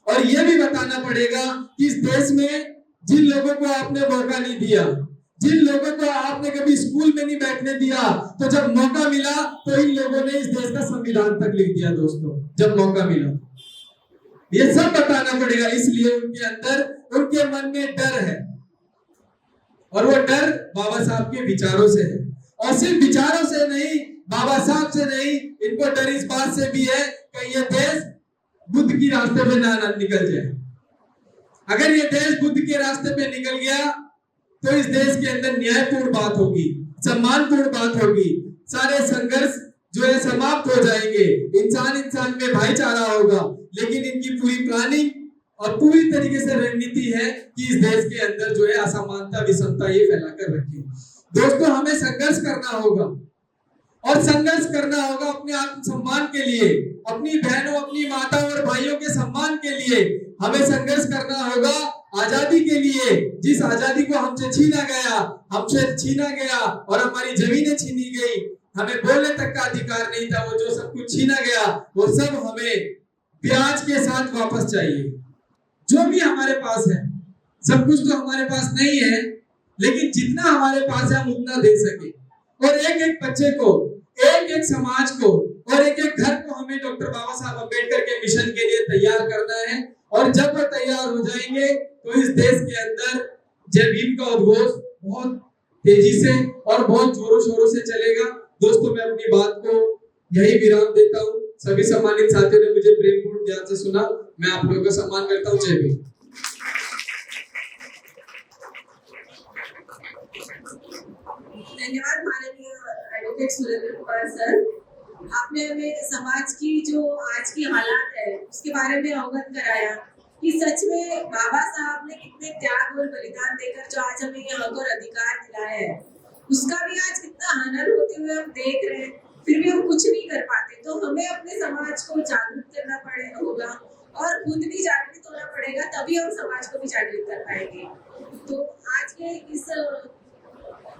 और ये भी बताना पड़ेगा कि इस देश में जिन लोगों को आपने मौका नहीं दिया, जिन लोगों को आपने कभी स्कूल में नहीं बैठने दिया, तो जब मौका मिला तो इन लोगों ने इस देश का संविधान तक लिख दिया दोस्तों, जब मौका मिला। ये सब बताना पड़ेगा, इसलिए उनके अंदर, उनके मन में डर है, और वो डर बाबा साहब के विचारों से है। और सिर्फ विचारों से नहीं, बाबा साहब से नहीं, इनको डर इस बात से भी है कि ये देश बुद्ध की रास्ते पे ना निकल जाए। अगर ये देश बुद्ध के रास्ते पे निकल गया तो इस देश के अंदर न्यायपूर्ण बात होगी, सम्मानपूर्ण बात होगी, सारे संघर्ष जो है समाप्त हो जाएंगे, इंसान इंसान में भाईचारा होगा। लेकिन इनकी पूरी प्लानिंग और पूरी तरीके से रणनीति है कि इस देश के अंदर जो है असमानता, विषमता ये फैलाकर रखें। दोस्तों, हमें संघर्ष करना होगा, और संघर्ष करना होगा अपने आत्म सम्मान के लिए, अपनी बहनों, अपनी माताओं और भाइयों के सम्मान के लिए। हमें संघर्ष करना होगा आजादी के लिए, जिस आजादी को हमसे छीना गया और हमारी जमीनें छीनी गई, हमें बोलने तक का अधिकार नहीं था, वो जो सब कुछ छीना गया वो सब हमें ब्याज के साथ वापस चाहिए। जो भी हमारे पास है, सब कुछ तो हमारे पास नहीं है, लेकिन जितना हमारे पास है हम उतना दे सके। और एक एक बच्चे को, एक एक समाज को और एक एक घर को हमें डॉक्टर बाबा साहब अम्बेडकर के मिशन के लिए तैयार करना है। और जब वो तैयार हो जाएंगे तो इस देश के अंदर जय भीम का उद्घोष बहुत तेजी से और बहुत जोरों शोरों से चलेगा। दोस्तों, मैं अपनी बात को यही विराम देता हूँ। सभी सम्मानित साथियों ने मुझे प्रेमपूर्ण ध्यान से सुना, मैं आप लोगों का सम्मान करता हूँ। जय भीम। धन्यवाद माननीय एडवोकेट सुरेंद्र कुमार सर, आपने हमें समाज की जो आज की हालात है उसके बारे में अवगत कराया कि सच में बाबा साहब ने कितने त्याग और बलिदान देकर जो आज हमें ये हक और अधिकार दिलाया है, उसका भी आज कितना हनन होते हुए हम देख रहे हैं, फिर भी हम कुछ नहीं कर पाते। तो हमें अपने समाज को जागरूक करना होगा और खुद भी जागृत होना पड़ेगा, तभी हम समाज को भी जागृत कर पाएंगे। तो आज के इस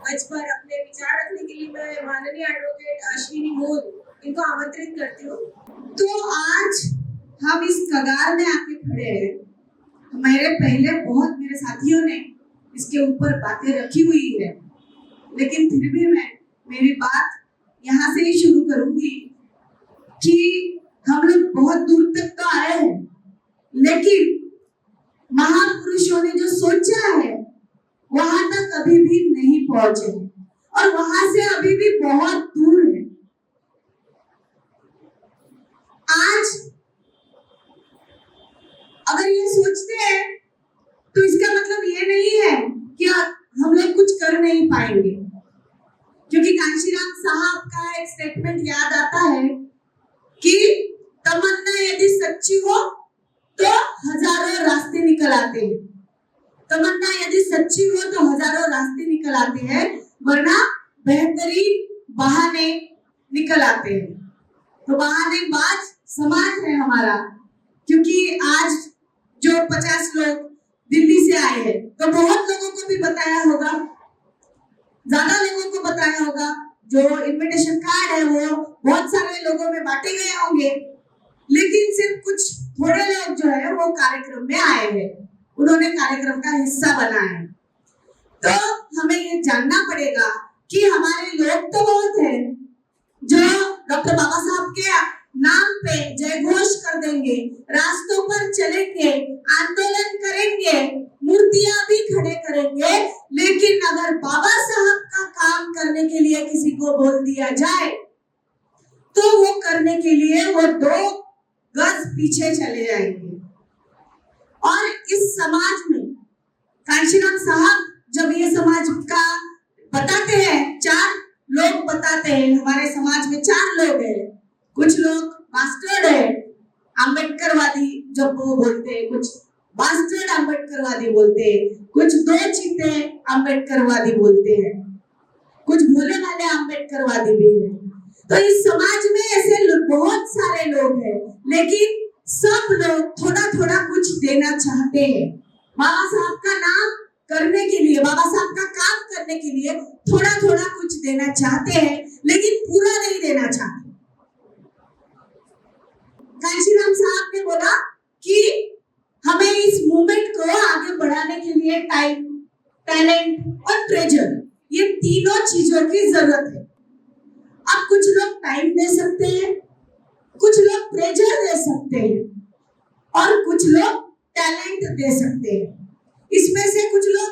मंच पर अपने विचार रखने के लिए मैं माननीय एडवोकेट अश्विनी मोल इनको आमंत्रित करती हूँ। तो आज हम इस कगार में आके खड़े हैं। मेरे पहले बहुत मेरे साथियों ने इसके ऊपर बातें रखी हुई है, लेकिन फिर भी मैं मेरी बात यहाँ से ही शुरू करूंगी कि हम लोग बहुत दूर तक तो आए हैं, लेकिन महापुरुषों ने जो सोचा है वहां तक अभी भी नहीं पहुंचे, और वहां से अभी भी बहुत दूर है। आज अगर ये सोचते हैं तो इसका मतलब ये नहीं है कि हम लोग कुछ कर नहीं पाएंगे, क्योंकि कांशीराम साहब का एक स्टेटमेंट याद आता है कि तमन्ना यदि सच्ची हो तो हजारों रास्ते निकल आते हैं। तमन्ना यदि सच्ची हो तो हजारों रास्ते निकल आते हैं, वरना बेहतरीन बहाने निकल आते हैं। तो बहानेबाज समाज है हमारा, क्योंकि आज जो 50 लोग दिल्ली से आए हैं तो बहुत लोगों को भी बताया होगा, ज्यादा लोगों को बताया होगा, जो इनविटेशन कार्ड है वो बहुत सारे लोगों में बांटे गए होंगे, लेकिन सिर्फ कुछ थोड़े लोग जो है वो कार्यक्रम में आए हैं, उन्होंने कार्यक्रम का हिस्सा बना है। तो हमें ये जानना पड़ेगा कि हमारे लोग तो बहुत हैं जो डॉक्टर बाबा साहब के नाम पे जय घोष कर देंगे, रास्तों पर चलेंगे, आंदोलन करेंगे, मूर्तियां भी खड़े करेंगे, लेकिन अगर बाबा साहब का काम करने के लिए किसी को बोल दिया जाए तो वो करने के लिए वो 2 गज पीछे चले जाएंगे। और इस समाज में कांशीराम साहब जब ये समाज का बताते हैं, 4 लोग बताते हैं, हमारे समाज में 4 लोग हैं, कुछ लोग बास्टर्ड है, अम्बेडकरवादी जब वो बोलते हैं, कुछ बास्टर्ड अम्बेडकरवादी बोलते हैं, कुछ 2 चीते अम्बेडकरवादी बोलते हैं, कुछ भोले वाले अम्बेडकरवादी भी हैं। तो इस समाज में ऐसे बहुत सारे लोग हैं, लेकिन सब लोग थोड़ा थोड़ा कुछ देना चाहते हैं। बाबा साहब का नाम करने के लिए, बाबा साहब का काम करने के लिए थोड़ा थोड़ा कुछ देना चाहते हैं, लेकिन पूरा नहीं देना चाहते। कांशीराम साहब ने बोला कि हमें इस मूवमेंट को आगे बढ़ाने के लिए टाइम, टैलेंट और ट्रेजर, ये तीनों चीजों की जरूरत है। अब कुछ लोग टाइम दे सकते हैं, कुछ लोग ट्रेजर दे सकते हैं और कुछ लोग टैलेंट दे सकते हैं। इसमें से कुछ लोग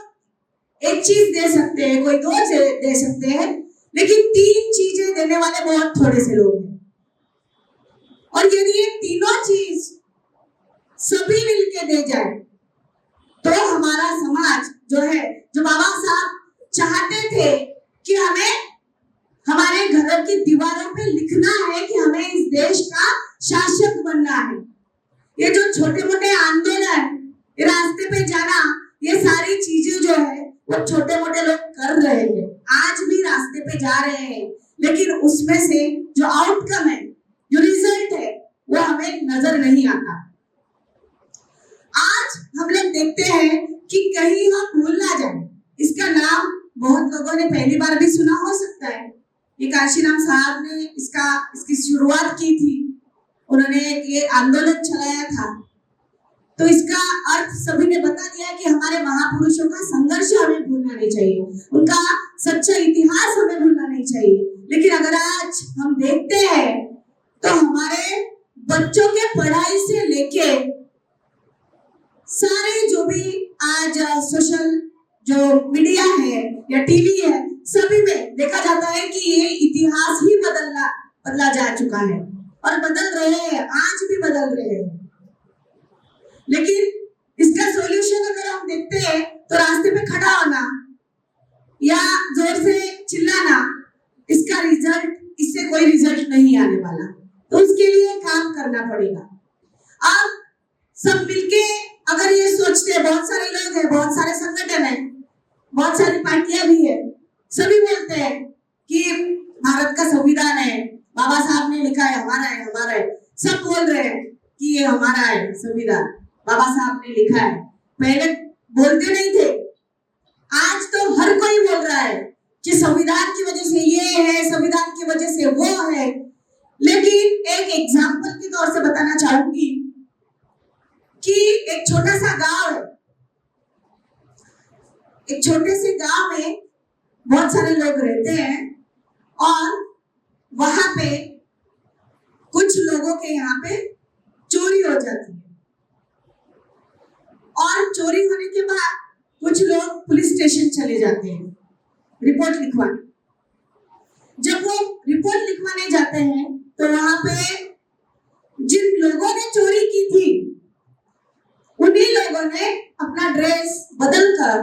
एक चीज दे सकते हैं, कोई 2 दे सकते हैं, लेकिन 3 चीजें देने वाले बहुत थोड़े से लोग हैं। और यदि ये तीनों चीज सभी मिलके दे जाए तो हमारा समाज जो है, जो बाबा साहब चाहते थे कि हमें हमारे घरों की दीवारों पे लिखना है कि हमें इस देश का शासक बनना है, ये जो छोटे मोटे आंदोलन, रास्ते पे जाना, ये सारी चीजें जो है वो छोटे मोटे लोग कर रहे हैं, आज भी रास्ते पे जा रहे हैं, लेकिन उसमें से जो आउटकम है, जो रिजल्ट है, वो हमें नजर नहीं आता। आज हम लोग देखते हैं कि कहीं हम भूल ना जाए, इसका नाम बहुत लोगों ने पहली बार भी सुना हो सकता है। ये कांशीराम साहब ने इसकी शुरुआत की थी, उन्होंने ये आंदोलन चलाया था, तो इसका अर्थ सभी ने बता दिया कि हमारे महापुरुषों का संघर्ष हमें भूलना नहीं चाहिए, उनका सच्चा इतिहास हमें भूलना नहीं चाहिए। लेकिन अगर आज हम देखते हैं तो हमारे बच्चों के पढ़ाई से लेके सारे जो भी आज सोशल जो मीडिया है या टीवी है, सभी में देखा जाता है कि ये इतिहास ही बदला जा चुका है और बदल रहे हैं, आज भी बदल रहे हैं। लेकिन इसका सॉल्यूशन अगर हम देखते हैं तो रास्ते पे खड़ा होना या जोर से चिल्लाना, इसका रिजल्ट, इससे कोई रिजल्ट नहीं आने वाला, तो उसके लिए काम करना पड़ेगा। अब सब मिलके अगर ये सोचते हैं, बहुत सारे लोग हैं, बहुत सारे संगठन हैं, बहुत सारी पार्टियां भी है, सभी बोलते हैं कि भारत का संविधान है, बाबा साहब ने लिखा है, हमारा है, हमारा है, सब बोल रहे हैं कि ये हमारा है संविधान, बाबा साहब ने लिखा है। पहले बोलते नहीं थे, आज तो हर कोई बोल रहा है कि संविधान की वजह से ये है, संविधान की वजह से वो है। लेकिन एक एग्जाम्पल के तौर से बताना चाहूंगी कि एक छोटा सा गांव है, एक छोटे से गांव में बहुत सारे लोग रहते हैं और वहां पे कुछ लोगों के यहाँ पे चोरी हो जाती है, और चोरी होने के बाद कुछ लोग पुलिस स्टेशन चले जाते हैं रिपोर्ट लिखवाने। जब वो रिपोर्ट लिखवाने जाते हैं तो वहां पे जिन लोगों ने चोरी की थी, उन्हीं लोगों ने अपना ड्रेस बदलकर,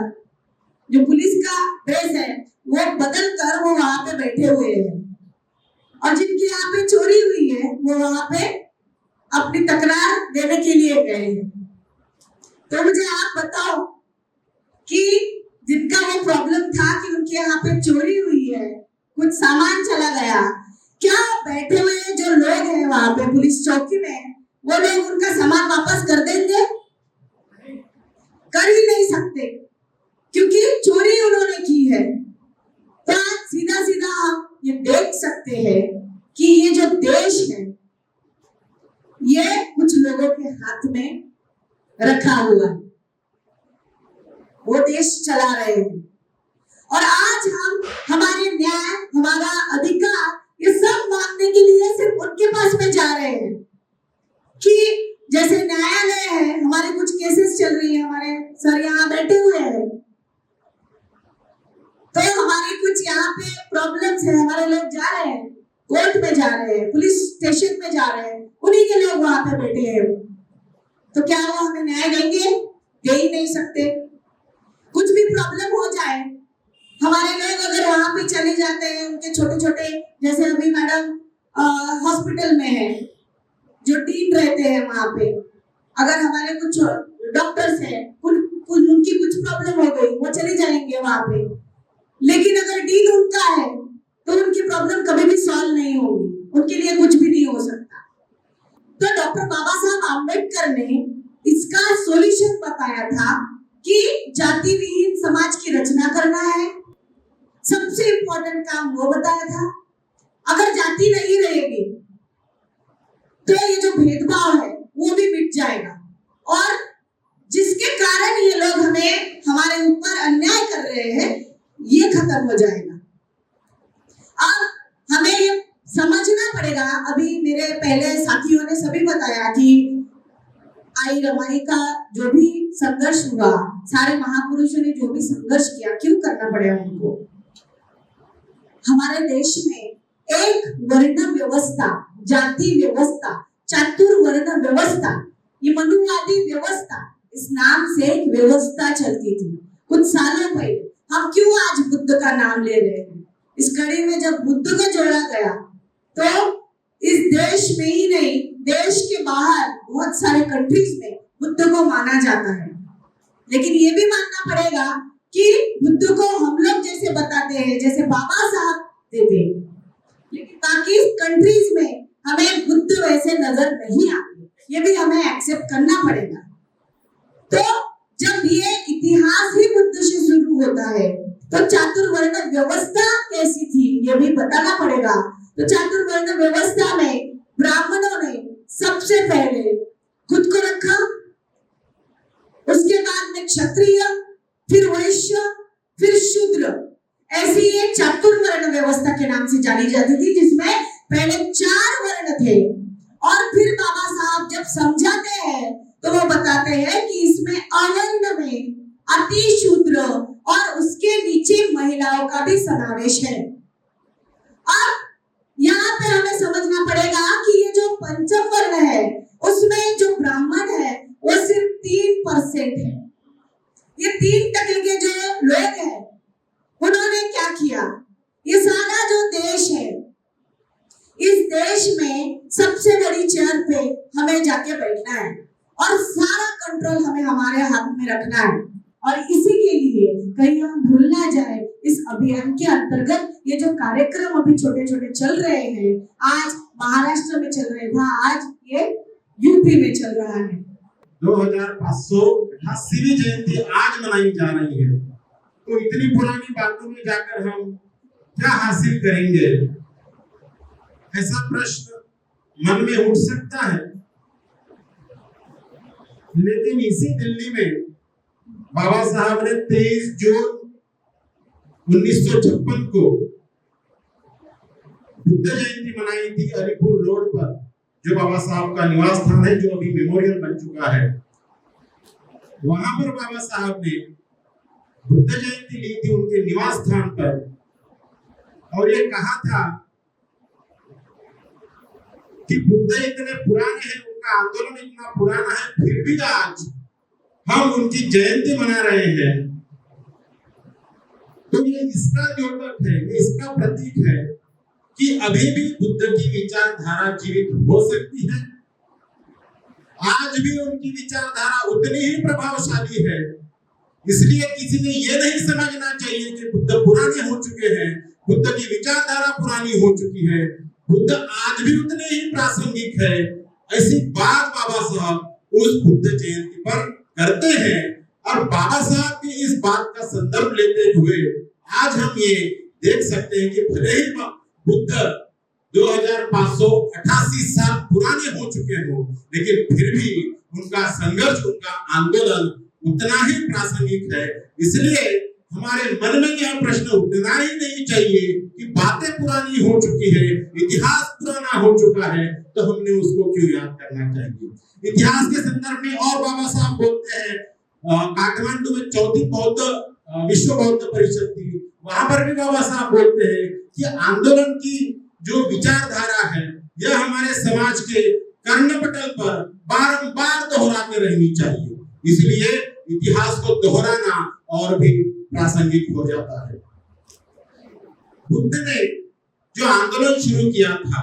जो पुलिस का ड्रेस है वो बदलकर वो वहां पे बैठे हुए हैं, और जिनके यहाँ पे चोरी हुई है वो वहां पे अपनी तकरार देने के लिए गए हैं। तो मुझे आप बताओ कि जिनका वो प्रॉब्लम था कि उनके यहाँ पे चोरी हुई है, कुछ सामान चला गया, क्या बैठे हुए जो लोग हैं वहां पे पुलिस चौकी में, वो लोग उनका सामान वापस कर देंगे? कर ही नहीं सकते, क्योंकि चोरी उन्होंने की है। तो आज सीधा सीधा हम ये देख सकते हैं कि ये जो देश है ये कुछ लोगों के हाथ में रखा हुआ है, वो देश चला रहे हैं। और आज हम हमारे न्याय, हमारा अधिकार, ये सब मांगने के लिए सिर्फ उनके पास में जा रहे हैं कि जैसे न्यायालय है, हमारे कुछ केसेस चल रही है, हमारे सर यहाँ बैठे हुए हैं, तो हमारी कुछ यहाँ पे प्रॉब्लम्स है, हमारे लोग जा रहे हैं कोर्ट में, जा रहे हैं पुलिस स्टेशन में, जा रहे हैं, उन्हीं के लोग वहां पे बैठे हैं, तो क्या वो हमें न्याय देंगे? दे ही नहीं सकते। कुछ भी प्रॉब्लम हो जाए हमारे लोग अगर वहां पे चले जाते हैं, उनके छोटे छोटे, जैसे अभी मैडम हॉस्पिटल में है, जो डीन रहते हैं वहां पे, अगर हमारे कुछ डॉक्टर्स हैं, उनकी कुछ प्रॉब्लम हो गई, वो चले जाएंगे वहां पे, लेकिन अगर डीन उनका है तो उनकी प्रॉब्लम कभी भी सॉल्व नहीं होगी, उनके लिए कुछ भी नहीं हो सकता। तो डॉक्टर बाबा साहब आम्बेडकर ने इसका सॉल्यूशन बताया था कि जाति विहीन समाज की रचना करना है, सबसे इंपॉर्टेंट काम वो बताया था। अगर जाति नहीं रहेगी तो ये जो भेदभाव है वो भी मिट जाएगा, और जिसके कारण ये लोग हमारे ऊपर अन्याय कर रहे हैं ये खत्म हो जाएगा। अब हमें ये समझना पड़ेगा, अभी मेरे पहले साथियों ने सभी बताया कि आई रमाई का जो भी संघर्ष हुआ, सारे महापुरुषों ने जो भी संघर्ष किया, क्यों करना पड़ा उनको? हमारे देश में एक वर्ण व्यवस्था, जाति व्यवस्था, चातुर्वर्ण व्यवस्था, ये मनुवादी व्यवस्था, इस नाम से एक व्यवस्था चलती थी कुछ सालों पहले। हम क्यों आज बुद्ध का नाम ले रहे हैं? इस कड़ी में जब बुद्ध को जोड़ा गया तो इस देश में ही नहीं, देश के बाहर बहुत सारे कंट्रीज में बुद्ध को माना जाता है, लेकिन ये भी मानना पड़ेगा कि बुद्ध को हम लोग जैसे बताते हैं, जैसे बाबा साहब देते हैं, लेकिन बाकी कंट्रीज में हमें बुद्ध वैसे नजर नहीं आते, ये भी हमें एक्सेप्ट करना पड़ेगा। तो जब ये इतिहास ही बुद्ध से शुरू होता है तो चातुर्वर्ण व्यवस्था कैसी थी ये भी बताना पड़ेगा। तो चातुर्वर्ण व्यवस्था में ब्राह्मणों ने सबसे पहले खुद को रखा, उसके बाद में क्षत्रिय, फिर वैश्य, फिर शूद्र, ऐसी एक चातुर्वर्ण व्यवस्था के नाम से जानी जाती थी, जिसमें पहले 4 वर्ण थे, और फिर बाबा साहब जब समझाते हैं तो वो बताते हैं कि इसमें अवर्ण में अति शूद्र और उसके नीचे महिलाओं का भी समावेश है। अब यहाँ पे हमें समझना पड़ेगा कि ये जो पंचम वर्ण है उसमें जो ब्राह्मण है वो सिर्फ 3% है। ये 3% के जो लोग हैं उन्होंने क्या किया, ये सारा जो देश है, इस देश में सबसे बड़ी चेयर पे हमें जाके बैठना है और सारा कंट्रोल हमें हमारे हाथ में रखना है, और इसी के लिए कहीं हम भूल ना जाए, इस अभियान के अंतर्गत ये जो कार्यक्रम अभी छोटे छोटे चल रहे हैं, आज महाराष्ट्र में चल रहे था, आज ये यूपी में चल रहा है। 2588वीं जयंती आज मनाई जा रही है, तो इतनी पुरानी बातों में जाकर हम क्या हासिल करेंगे, ऐसा प्रश्न मन में उठ सकता है। लेकिन इसी दिल्ली में बाबा साहब ने 23 जून 1956 को बुद्ध जयंती मनाई थी अलीपुर रोड पर, जो बाबा साहब का निवास स्थान है, जो अभी मेमोरियल बन चुका है। वहां पर बाबा साहब ने बुद्ध जयंती ली थी उनके निवास स्थान पर, और ये कहा था कि बुद्ध इतने पुराने हैं, उनका आंदोलन इतना पुराना है, फिर भी आज हम उनकी जयंती मना रहे हैं। तो ये इसका द्योतक है, ये इसका प्रतीक है कि अभी भी बुद्ध की विचारधारा जीवित हो सकती है, आज भी उनकी विचारधारा उतनी ही प्रभावशाली है। इसलिए किसी ने ये नहीं समझना चाहिए कि बुद्ध पुराने हो चुके हैं, बुद्ध की विचारधारा पुरानी हो चुकी है, बुद्ध आज भी उतने ही प्रासंगिक है। ऐसी बात बाबा साहब उस बुद्ध जयंती पर करते हैं, और बाबा साहब की इस बात का संदर्भ लेते हुए आज हम ये देख सकते हैं कि भले ही बुद्ध 2588 साल पुराने हो चुके हो, लेकिन फिर भी उनका संघर्ष, उनका आंदोलन उतना ही प्रासंगिक है। इसलिए हमारे मन में यह प्रश्न उठना ही नहीं चाहिए कि बातें पुरानी हो चुकी है, इतिहास पुराना हो चुका है, तो हमने उसको क्यों याद करना चाहिए। इतिहास के संदर्भ में और बाबा साहब बोलते हैं, काठमांडू में 4थी विश्व बौद्ध परिषद थी, वहां पर भी बाबा साहब बोलते हैं कि आंदोलन की जो विचारधारा है यह हमारे समाज के कर्णपटल पर बारंबार दोहराते रहनी चाहिए। इसलिए इतिहास को दोहराना और भी प्रासंगिक हो जाता है। बुद्ध ने जो आंदोलन शुरू किया था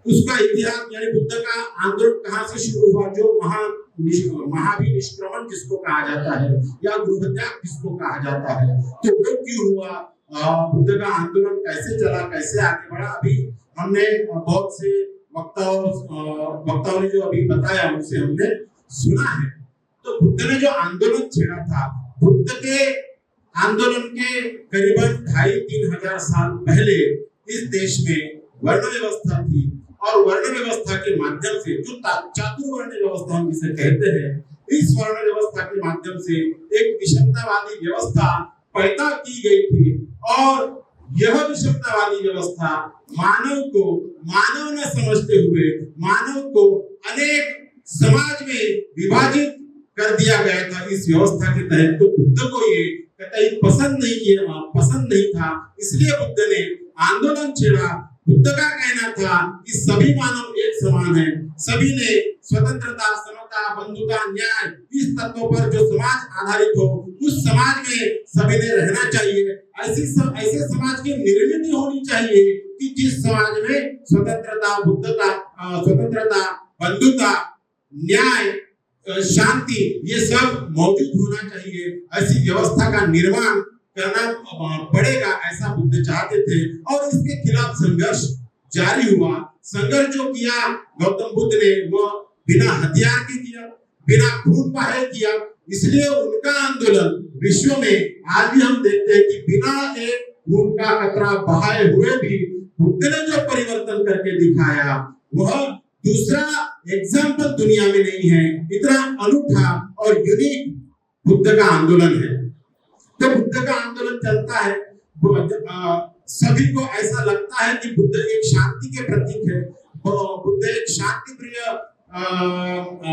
उसका इतिहास, यानी बुद्ध का आंदोलन कहाँ से शुरू हुआ, जो महाभिनिष्क्रमण जिसको कहा जाता है या गृहत्याग जिसको कहा जाता है, तो वो क्यों हुआ, बुद्ध का आंदोलन कैसे चला, कैसे आगे बढ़ा। अभी हमने बहुत से वक्ताओं ने जो अभी बताया उनसे हमने सुना है। तो बुद्ध ने जो आंदोलन छेड़ा था, बुद्ध के आंदोलन के करीबन 2,500-3 हजार साल पहले इस देश में वर्ण व्यवस्था थी, और वर्ण व्यवस्था के माध्यम से जो चातुर्वर्ण व्यवस्था हम जिसे कहते हैं, इस वर्ण व्यवस्था के माध्यम से एक विषमतावादी व्यवस्था पैदा की गई थी, और यह विषमतावादी व्यवस्था मानव को मानव न समझते हुए मानव को अनेक समाज में विभाजित कर दिया गया था इस व्यवस्था के तहत। तो बुद्ध को ये कतई पसंद नहीं था, इसलिए बुद्ध ने आंदोलन छेड़ा। बुद्ध का कहना था कि सभी मानव एक समान हैं, सभी ने स्वतंत्रता, समता, बंधुता, न्याय, इस तत्वों पर जो समाज आधारित हो उस समाज में सभी ने रहना चाहिए। ऐसे समाज की निर्मित होनी चाहिए कि जिस समाज में स्वतंत्रता, बंधुता, न्याय, शांति ये सब मौजूद होना चाहिए। ऐसी व्यवस्था का निर्माण करना पड़ेगा, ऐसा बुद्ध चाहते थे, और इसके खिलाफ संघर्ष जारी हुआ। संघर्ष जो किया गौतम बुद्ध ने, वह बिना हथियार के किया, बिना खून बहाए किया, इसलिए उनका आंदोलन विश्व में आज भी हम देखते हैं कि बिना एक खून का कतरा बहाए हुए भी बुद्ध ने जो परिवर्तन करके दिखाया, वह दूसरा एग्जाम्पल दुनिया में नहीं है। इतना अनूठा और यूनिक बुद्ध का आंदोलन है। तो बुद्ध का आंदोलन चलता है, सभी को ऐसा लगता है कि बुद्ध एक शांति के प्रतीक है, बुद्ध एक शांति प्रिय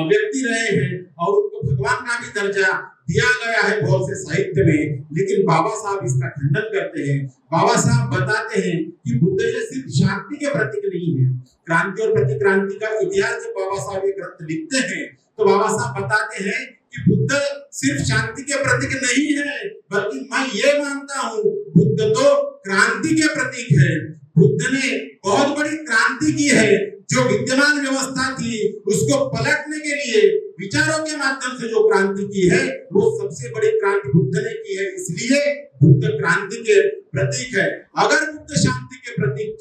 व्यक्ति रहे हैं, और उनको भगवान का भी दर्जा दिया गया है बहुत से साहित्य में। लेकिन बाबा साहब इसका खंडन करते हैं। बाबा साहब बताते हैं कि बुद्ध ये सिर्फ शांति के प्रतीक नहीं है। क्रांति और प्रतिक्रांति का इतिहास जब बाबा साहब ये ग्रंथ लिखते हैं, तो बाबा साहब बताते हैं कि बुद्ध सिर्फ शांति के प्रतीक नहीं है, बल्कि मैं ये मानता हूँ बुद्ध तो क्रांति के प्रतीक है। बुद्ध ने बहुत बड़ी क्रांति की है, जो विद्यमान व्यवस्था थी उसको पलटने के लिए विचारों के माध्यम से जो क्रांति की है, वो सबसे बड़ी क्रांति बुद्ध ने की है। इसलिए बुद्ध क्रांति के प्रतीक है। अगर बुद्ध शांति के प्रतीक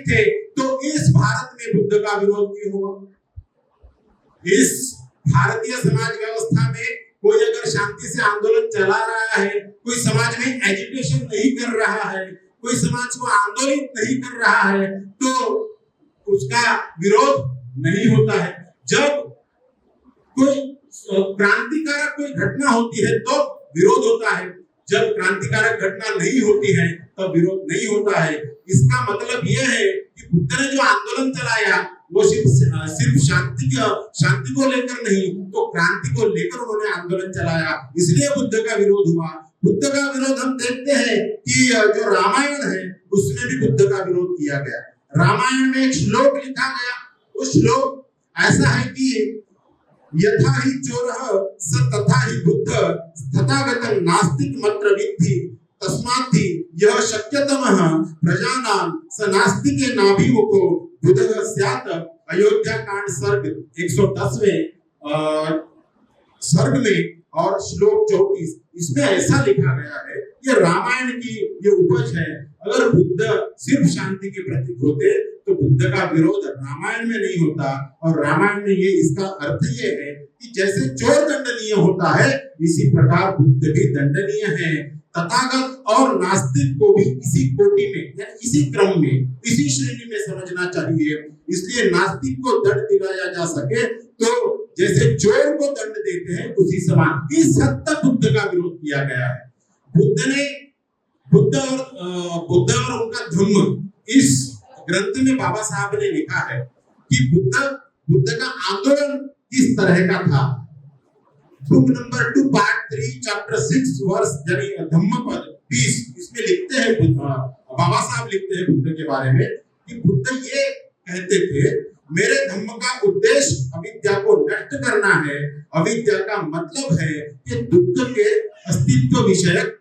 थे, तो इस भारत में बुद्ध का विरोध क्यों हुआ? इस भारतीय समाज व्यवस्था में कोई अगर शांति से आंदोलन चला रहा है, कोई समाज में एजुटेशन नहीं कर रहा है, कोई समाज को आंदोलित नहीं कर रहा है, तो उसका विरोध नहीं होता है। जब कोई क्रांतिकारक कोई घटना होती है तो विरोध होता है, जब क्रांतिकारक घटना नहीं होती है तब विरोध नहीं होता है। इसका मतलब यह है कि बुद्ध ने जो आंदोलन चलाया वो सिर्फ शांति को लेकर नहीं, तो क्रांति को लेकर उन्होंने आंदोलन चलाया, इसलिए बुद्ध का विरोध हुआ। बुद्ध का विरोध हम देखते हैं कि जो रामायण है उसमें भी बुद्ध का विरोध किया गया। रामायण में एक श्लोक लिखा गया, वो श्लोक ऐसा है कि यथा ही चोरः स तथा ही बुद्ध तथागतं नास्तिक मत्र विद्धि तस्माद्धि यह शक्यतमः प्रजानां स नास्तिके नाभिमुखो बुद्धः स्यात्। अयोध्या कांड सर्ग 110वें सर्ग में और श्लोक 34 इसमें ऐसा लिखा गया है, ये रामायण की ये उपज है। अगर बुद्ध सिर्फ शांति के प्रतीक होते तो बुद्ध का विरोध रामायण में नहीं होता, और रामायण में ये इसका अर्थ ये है कि जैसे चोर दंडनीय होता है, इसी प्रकार बुद्ध भी दंडनीय है। तथागत और नास्तिक को भी इसी कोटि में, यानी इसी क्रम में, इसी श्रेणी में समझना चाहिए। इसलिए नास्तिक को दंड दिलाया जा सके तो जैसे चोर को दंड देते हैं उसी समान इस हद तक बुद्ध का विरोध किया गया है। बुद्ध और उनका धम्म, इस ग्रंथ में बाबा साहब ने लिखा है कि बुद्ध का आंदोलन किस तरह का था। Book number 2 part 3 chapter 6 verse यानी धम्मपद 20 इसमें लिखते हैं, बाबा साहब लिखते हैं बुद्ध के बारे में कि बुद्ध ये कहते थे, मेरे धम्म का उद्देश्य अविद्या को नष्ट करना है। अविद्या का मतलब है कि दुख के अस्तित्व विषयक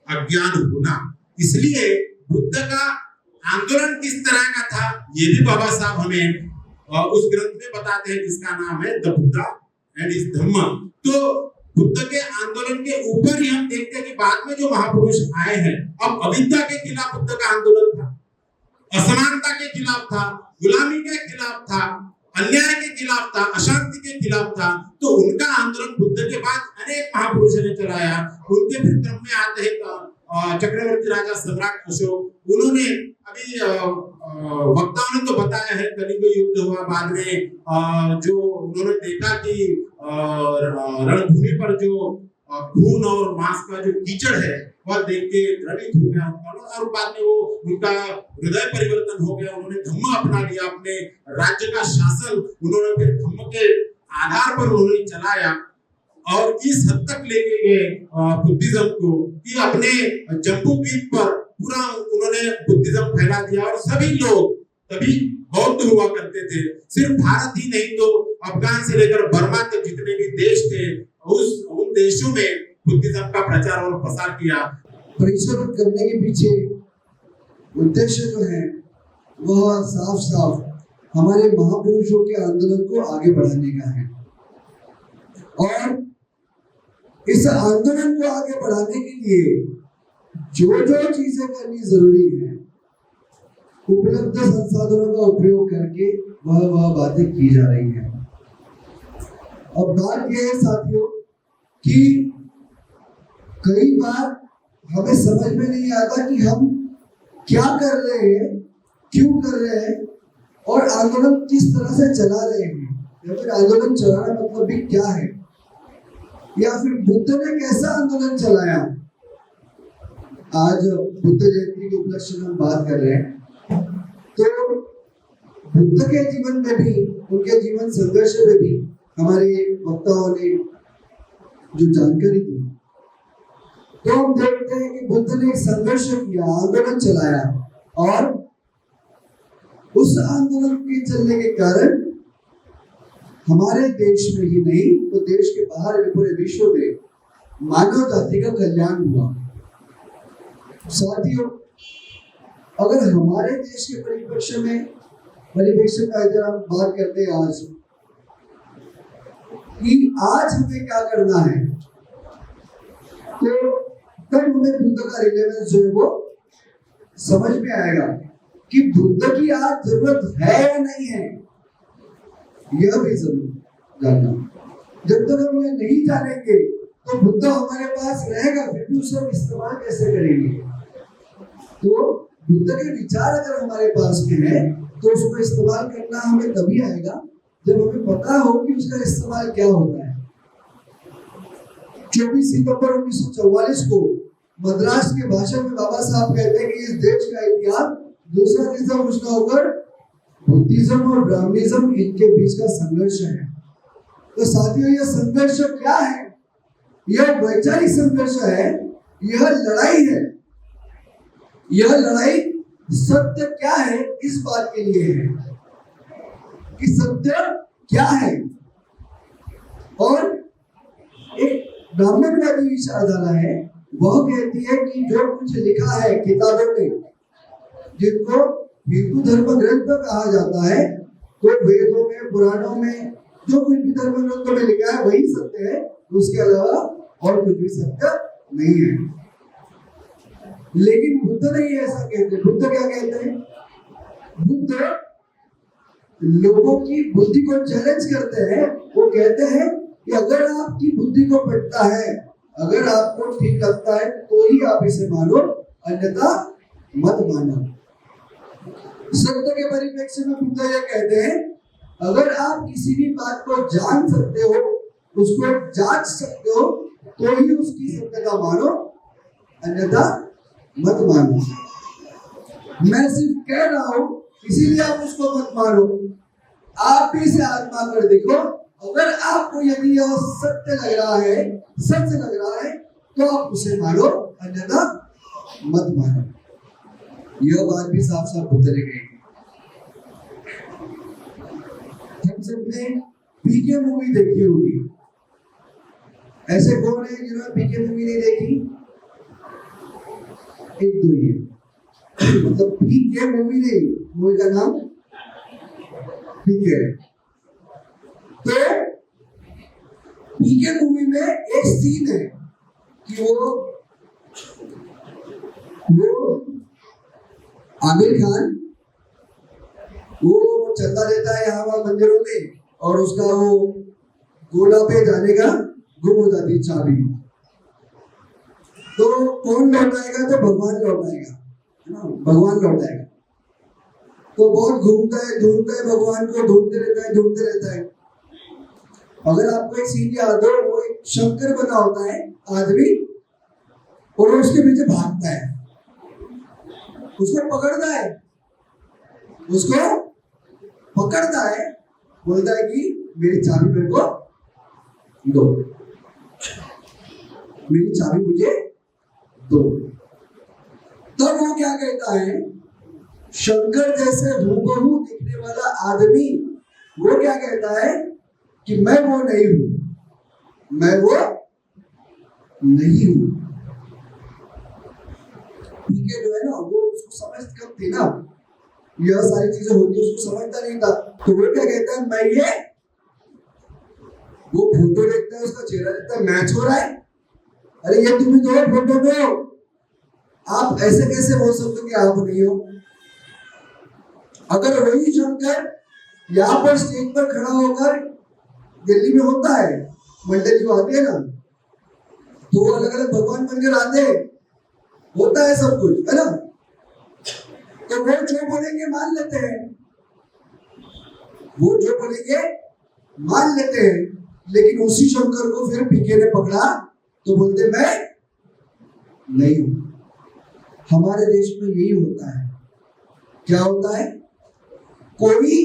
अज्ञान होना। इसलिए बुद्ध का आंदोलन किस तरह का था ये भी बाबा साहब हमें उस ग्रंथ में बताते हैं जिसका नाम है द बुद्धा एंड हिज धम्म। तो बुद्ध के आंदोलन के ऊपर ही हम देखते हैं कि बाद में जो महापुरुष आए हैं, अब अविद्या के खिलाफ बुद्ध का आंदोलन था, असमानता के खिलाफ था, गुलामी के खिलाफ था, अन्याय के खिलाफ था, अशांति के खिलाफ था। तो उनका आंदोलन बुद्ध के बाद अनेक महापुरुषों ने चलाया। उनके फिर क्रम में आते हैं चक्रवर्ती राजा सम्राट अशोक। उन्होंने अभी वक्ताओं ने तो बताया है, कलिंग युद्ध हुआ, बाद में जो उन्होंने देखा कि रणभूमि पर जो खून और मांस का जो कीचड़ है वह देख के द्रवित हो गया और बाद में वो उनका हृदय परिवर्तन हो गया। उन्होंने धम्म अपना लिया, अपने राज्य का शासन उन्होंने फिर धम्म के आधार पर उन्होंने चलाया और इस हद तक लेके गए बुद्धिज्म को कि अपने जम्बू द्वीप पर पूरा उन्होंने बुद्धिज्म फैला दिया और सभी लोग तभी बौद्ध हुआ करते थे। सिर्फ भारत ही नहीं तो अफगान से लेकर बर्मा तक जितने भी देश थे उन देशों में बुद्धिज्म का प्रचार और प्रसार किया। परिश्रम करने के पीछे उद्देश्य जो है वह साफ साफ हमारे महापुरुषों के आंदोलन को आगे बढ़ाने का है और इस आंदोलन को आगे बढ़ाने के लिए जो जो चीजें करनी जरूरी है उपलब्ध संसाधनों का उपयोग करके वह बातें की जा रही है। अब बात यह है साथियों कि कई बार हमें समझ में नहीं आता कि हम क्या कर रहे हैं, क्यों कर रहे हैं और आंदोलन किस तरह से चला रहे हैं या फिर आंदोलन चलाना मतलब भी क्या है या फिर बुद्ध ने कैसा आंदोलन चलाया। आज बुद्ध जयंती के उपलक्ष्य में हम बात कर रहे हैं तो बुद्ध के जीवन में भी, उनके जीवन संघर्ष में भी हमारे वक्ताओं ने जो जानकारी दी तो हम देखते हैं कि बुद्ध ने एक संघर्ष किया, आंदोलन चलाया और उस आंदोलन के चलने के कारण हमारे देश में ही नहीं तो देश के बाहर भी पूरे विश्व में मानव जाति का कल्याण हुआ। साथियों, अगर हमारे देश के परिप्रेक्ष्य का अगर हम बात करते हैं आज कि आज हमें क्या करना है तो तब हमें बुद्ध का रिलेवेंस जो है वो समझ में आएगा कि बुद्ध की आज जरूरत है या नहीं है, यह भी जरूर जानना। जब तक हम यह नहीं जानेंगे तो बुद्ध हमारे पास रहेगा फिर भी उसका इस्तेमाल कैसे करेंगे। तो बुद्ध के विचार अगर हमारे पास में है तो उसको इस्तेमाल करना हमें तभी आएगा जब हमें पता हो कि उसका इस्तेमाल क्या होता है। 24 सितंबर 1944 को मद्रास के भाषण में बाबा साहब कहते हैं कि इस देश का इतिहास दूसरा तीसरा कुछ ना होकर बुद्धिज्म और ब्राह्मणिज्म इनके बीच का संघर्ष है। तो साथियों, यह संघर्ष क्या है? यह वैचारिक संघर्ष है, यह लड़ाई है। यह लड़ाई सत्य क्या है इस बात के लिए है कि सत्य क्या है। और एक ब्राह्मणवादी विचारधारा है, वह कहती है कि जो कुछ लिखा है किताबों में, जिनको हिंदू धर्म ग्रंथ कहा जाता है, तो वेदों में, पुराणों में जो कुछ भी धर्म ग्रंथों में लिखा है वही सत्य है, उसके अलावा और कुछ भी सत्य नहीं है। लेकिन बुद्ध नहीं ऐसा कहते। बुद्ध क्या कहते हैं? बुद्ध लोगों की बुद्धि को चैलेंज करते हैं। वो कहते हैं कि अगर आपकी बुद्धि को पटता है, अगर आपको ठीक लगता है तो ही आप इसे मानो, अन्यथा मत मानो। सत्य के परिप्रेक्ष्य में बुद्ध यह कहते हैं, अगर आप किसी भी बात को जान सकते हो, उसको जांच सकते हो, तो ही उसकी सत्यता मानो, अन्यथा मत मानो। मैं सिर्फ कह रहा हूं इसीलिए आप उसको मत मानो। आप भी इसे आत्मा कर देखो। अगर आपको यदि यह सत्य लग रहा है, सच लग रहा है, तो आप उसे मानो, अन्यथा मत मानो। यह बात भी साफ साफ बुद्ध ने कही। हम सबने पीके मूवी देखी होगी। ऐसे कौन है जिन्होंने पीके मूवी नहीं देखी? एक दो ये मतलब पीके मूवी नहीं, मूवी का नाम पीके। तो पीके मूवी में एक सीन है कि वो आमिर खान वो चंदा देता है यहाँ वहाँ मंदिरों में, और उसका वो गोला पे जाने का गुम हो जाती चाबी। तो कौन लौटाएगा? तो भगवान लौटाएगा, है ना, भगवान लौटाएगा। तो बहुत घूमता है भगवान को ढूंढते रहता है। अगर आपको एक सीन याद हो, वो एक शंकर बना होता है आदमी और वो उसके पीछे भागता है, उसको पकड़ता है, बोलता है कि मेरी चाबी मेरे को दो, मेरी चाबी मुझे दो। तब वो क्या कहता है, शंकर जैसे हूबहू दिखने वाला आदमी वो क्या कहता है कि मैं वो नहीं हूं। पीके जो है ना, वो उसको समझ कम थी ना, यह सारी चीजें होती, उसको समझता नहीं था। तो वो क्या कहता है, मैं ये, वो फोटो देखता है, उसका चेहरा देखता है, मैच हो रहा है, अरे ये तुम तो फोटो में हो, आप ऐसे कैसे बोल सकते हो कि आप नहीं हो? अगर वही शंकर यहाँ पर स्टेज पर खड़ा होकर, दिल्ली में होता है मंडली जो आती है ना, तो अलग अलग भगवान बनकर आते हैं, होता है सब कुछ, है ना। तो वो जो बोलेंगे मान लेते हैं, लेकिन उसी शंकर को फिर पीके ने पकड़ा तो बोलते मैं नहीं हूं। हमारे देश में यही होता है। क्या होता है? कोई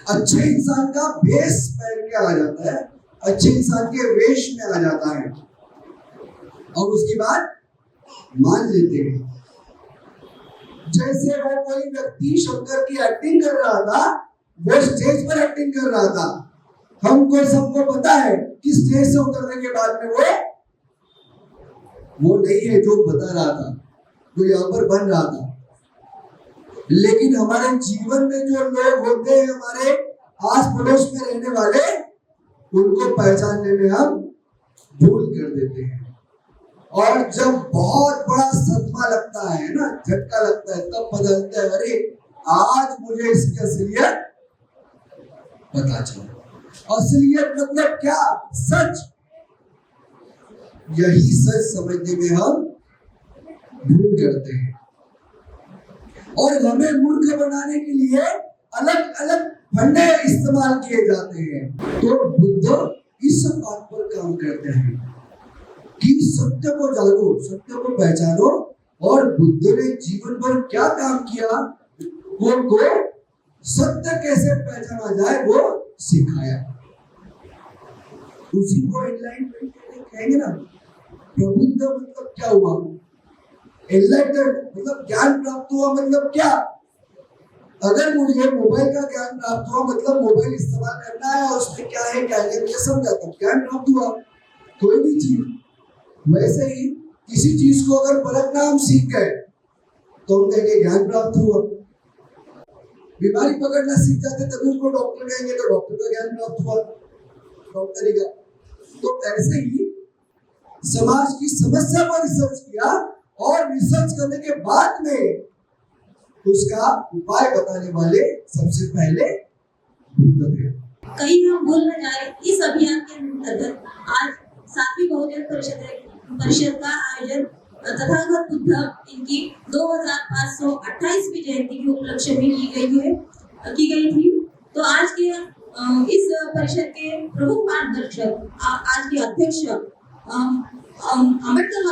अच्छे इंसान का भेष पहन के आ जाता है, अच्छे इंसान के वेश में आ जाता है, और उसके बाद मान लेते हैं। जैसे वो कोई व्यक्ति शंकर की एक्टिंग कर रहा था, वो स्टेज पर एक्टिंग कर रहा था, हमको सबको पता है कि स्टेज से उतरने के बाद में वो नहीं है जो बता रहा था, जो यहाँ पर बन रहा था। लेकिन हमारे जीवन में जो लोग होते हैं, हमारे आस पड़ोस में रहने वाले, उनको पहचानने में हम भूल कर देते हैं। और जब बहुत बड़ा सदमा लगता है ना, झटका लगता है, तब पता चलता है अरे आज मुझे इसकी असलियत पता चला। असलियत मतलब क्या? सच। यही सच समझने में हम भूल करते हैं, और हमें मूर्ख बनाने के लिए अलग अलग फंडे इस्तेमाल किए जाते हैं। तो बुद्ध इस बात पर काम करते हैं कि सत्य को जानो, सत्य को पहचानो, और बुद्ध ने जीवन भर क्या काम किया, उनको सत्य कैसे पहचाना जाए वो सिखाया। उसी को एनलाइटमेंट कहेंगे ना। प्रबुद्ध मतलब क्या हुआ? एनलाइटमेंट मतलब ज्ञान प्राप्त हुआ, मतलब क्या? अगर मुझे मोबाइल का ज्ञान प्राप्त हुआ, मतलब मोबाइल इस्तेमाल करना है और उसमें क्या है क्या है मुझे समझा, तब ज्ञान प्राप्त हुआ। कोई भी चीज, वैसे ही किसी चीज को अगर परखना हम सीख गए तो हम कहेंगे ज्ञान प्राप्त हुआ। बीमारी पकड़ना सीख जाते तभी उसको डॉक्टर कहेंगे तो डॉक्टर का ज्ञान प्राप्त हुआ, डॉक्टरी का। तो ऐसे ही समाज की समस्या पर रिसर्च किया, और रिसर्च करने के बाद में उसका उपाय बताने वाले सबसे पहले बुद्ध थे। कहीं हम भूल न जाए, इस अभियान के अंतर्गत आज 7वीं बहुजन परिषद का आयोजन तथागत बुद्ध इनकी 2528वीं जयंती के उपलक्ष्य में की गई थी। तो आज के इस परिषद के प्रमुख मार्गदर्शक, आज के अध्यक्ष अम्बेडकर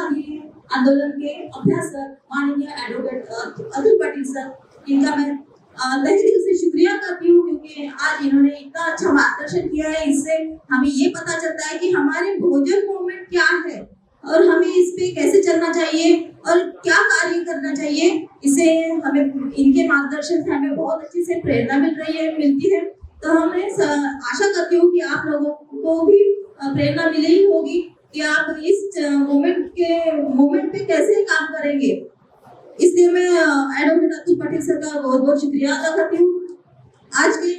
आंदोलन के अभ्यासक माननीय एडवोकेट अतुल पाटिल सर, इनका मैं तहे दिल से शुक्रिया करती हूँ, क्योंकि आज इन्होंने इतना अच्छा मार्गदर्शन किया है। इससे हमें ये पता चलता है कि हमारे बहुजन मूवमेंट क्या है और हमें इस पे कैसे चलना चाहिए और क्या कार्य करना चाहिए। इससे हमें, इनके मार्गदर्शन से हमें बहुत अच्छी से प्रेरणा मिलती है। तो हमें आशा करती हूँ कि आप लोगों को भी प्रेरणा मिली होगी। कि आप इस मोमेंट पे कैसे काम करेंगे। इसलिए मैं एडवोकेट अतुल पटेल सर का बहुत बहुत शुक्रिया अदा करती हूँ। आज के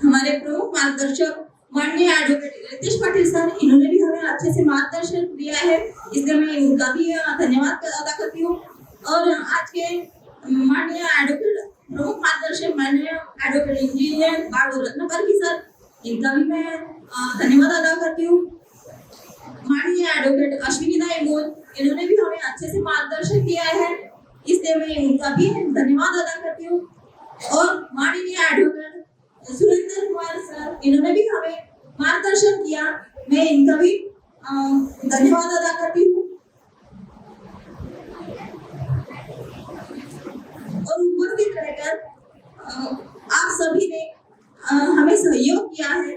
हमारे प्रमुख मार्गदर्शक माननीय एडवोकेट रितेश पाटिल सर, इन्होंने भी हमें अच्छे से मार्गदर्शन दिया है, इसलिए मैं इनका भी धन्यवाद अदा करती हूँ। और आज के माननीय एडवोकेट प्रमुख मार्गदर्शक माननीय एडवोकेट इंजीनियर बाबू रत्नाकर सर, इनका भी मैं धन्यवाद अदा करती हूँ। माननीय एडवोकेट अश्विनी नायमोल, इन्होंने भी हमें अच्छे से मार्गदर्शन दिया है, इसलिए मैं इनका भी धन्यवाद अदा करती हूँ। और माननीय एडवोकेट सुरेंद्र कुमार सर, इन्होंने भी हमें मार्गदर्शन किया, मैं इनका भी धन्यवाद अदा करती हूँ। और उपस्थित रहकर आप सभी ने हमें सहयोग किया है,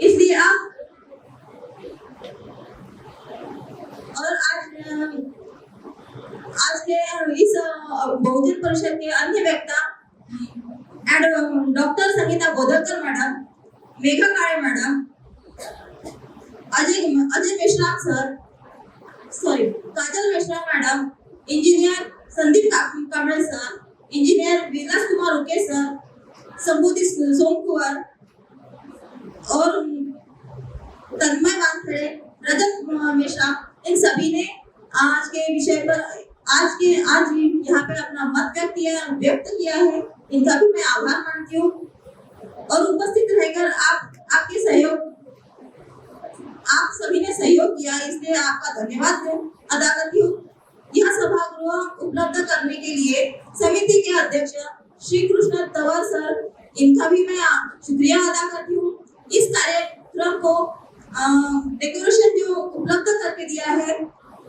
इसलिए आप और आज के इस बहुजन परिषद के अन्य वक्ता doctor Sangeeta Bodhalkar madam, Megha Kale madam, Ajay Meshram sir, Kajal Meshram madam, engineer Sandeep Kamble sir, engineer Vilas Kumar Uke sir, संबोधि Somkumar और तन्मय वानखेड़े, रजत मेश्राम, इन सभी ने आज के विषय पर आज यहाँ पे अपना मत व्यक्त किया है, इनका भी मैं आभार मानती हूँ। और उपस्थित रहकर आपके सहयोग, आप सभी ने सहयोग किया, इसलिए आपका धन्यवाद अदा करती हूँ। यह सभागृह उपलब्ध करने के लिए समिति के अध्यक्ष श्री कृष्ण तंवर सर, इनका भी मैं शुक्रिया अदा करती हूँ। इस कार्यक्रम को डेकोरेशन जो उपलब्ध करके दिया है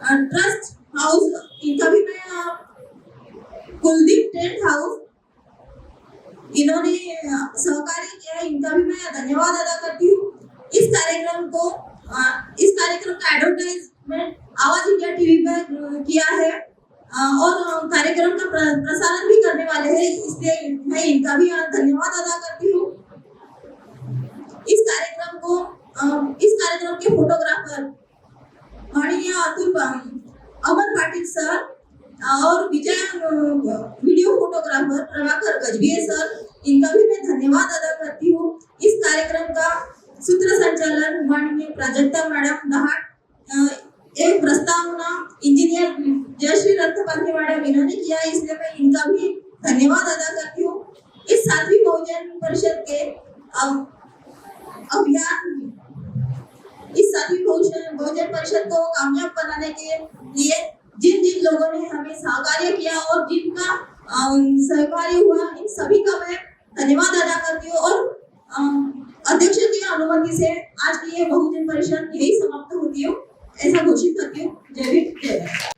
ट्रस्ट हाउस, इनका भी मैं कुलदीप टेंट हाउस, इन्होंने सहकार्य किया है, इनका भी मैं धन्यवाद अदा करती हूँ। इस कार्यक्रम का एडवर्टाइजमेंट आवाज इंडिया टीवी पर किया है और कार्यक्रम का प्रसारण भी करने वाले हैं, इसलिए मैं इनका भी धन्यवाद अदा करती हूँ। इस कार्यक्रम के फोटोग्राफर माननीय अमर पाटिल सर और video photographer Prabhakar Gajbhiye sir, इनका भी मैं धन्यवाद अदा करती हूँ। इस कार्यक्रम का सूत्र संचालन माननीय प्राजक्ता मैडम दहाट, एक प्रस्तावना इंजीनियर जयश्री रत्नपांडे मैडम, इन्होंने किया, इसलिए मैं इनका भी धन्यवाद अदा करती हूँ। इस सातवीं बहुजन परिषद के अभियान, इस सातवीं बहुजन परिषद को कामयाब बनाने के लिए जिन लोगों ने हमें सहकार्य किया और जिनका सहकार्य हुआ, इन सभी का मैं धन्यवाद अदा करती हूँ। और अध्यक्ष की अनुमति से आज की ये बहुजन परिषद यही समाप्त होती है, ऐसा घोषित करती हूँ। जय हिंद, जय भारत।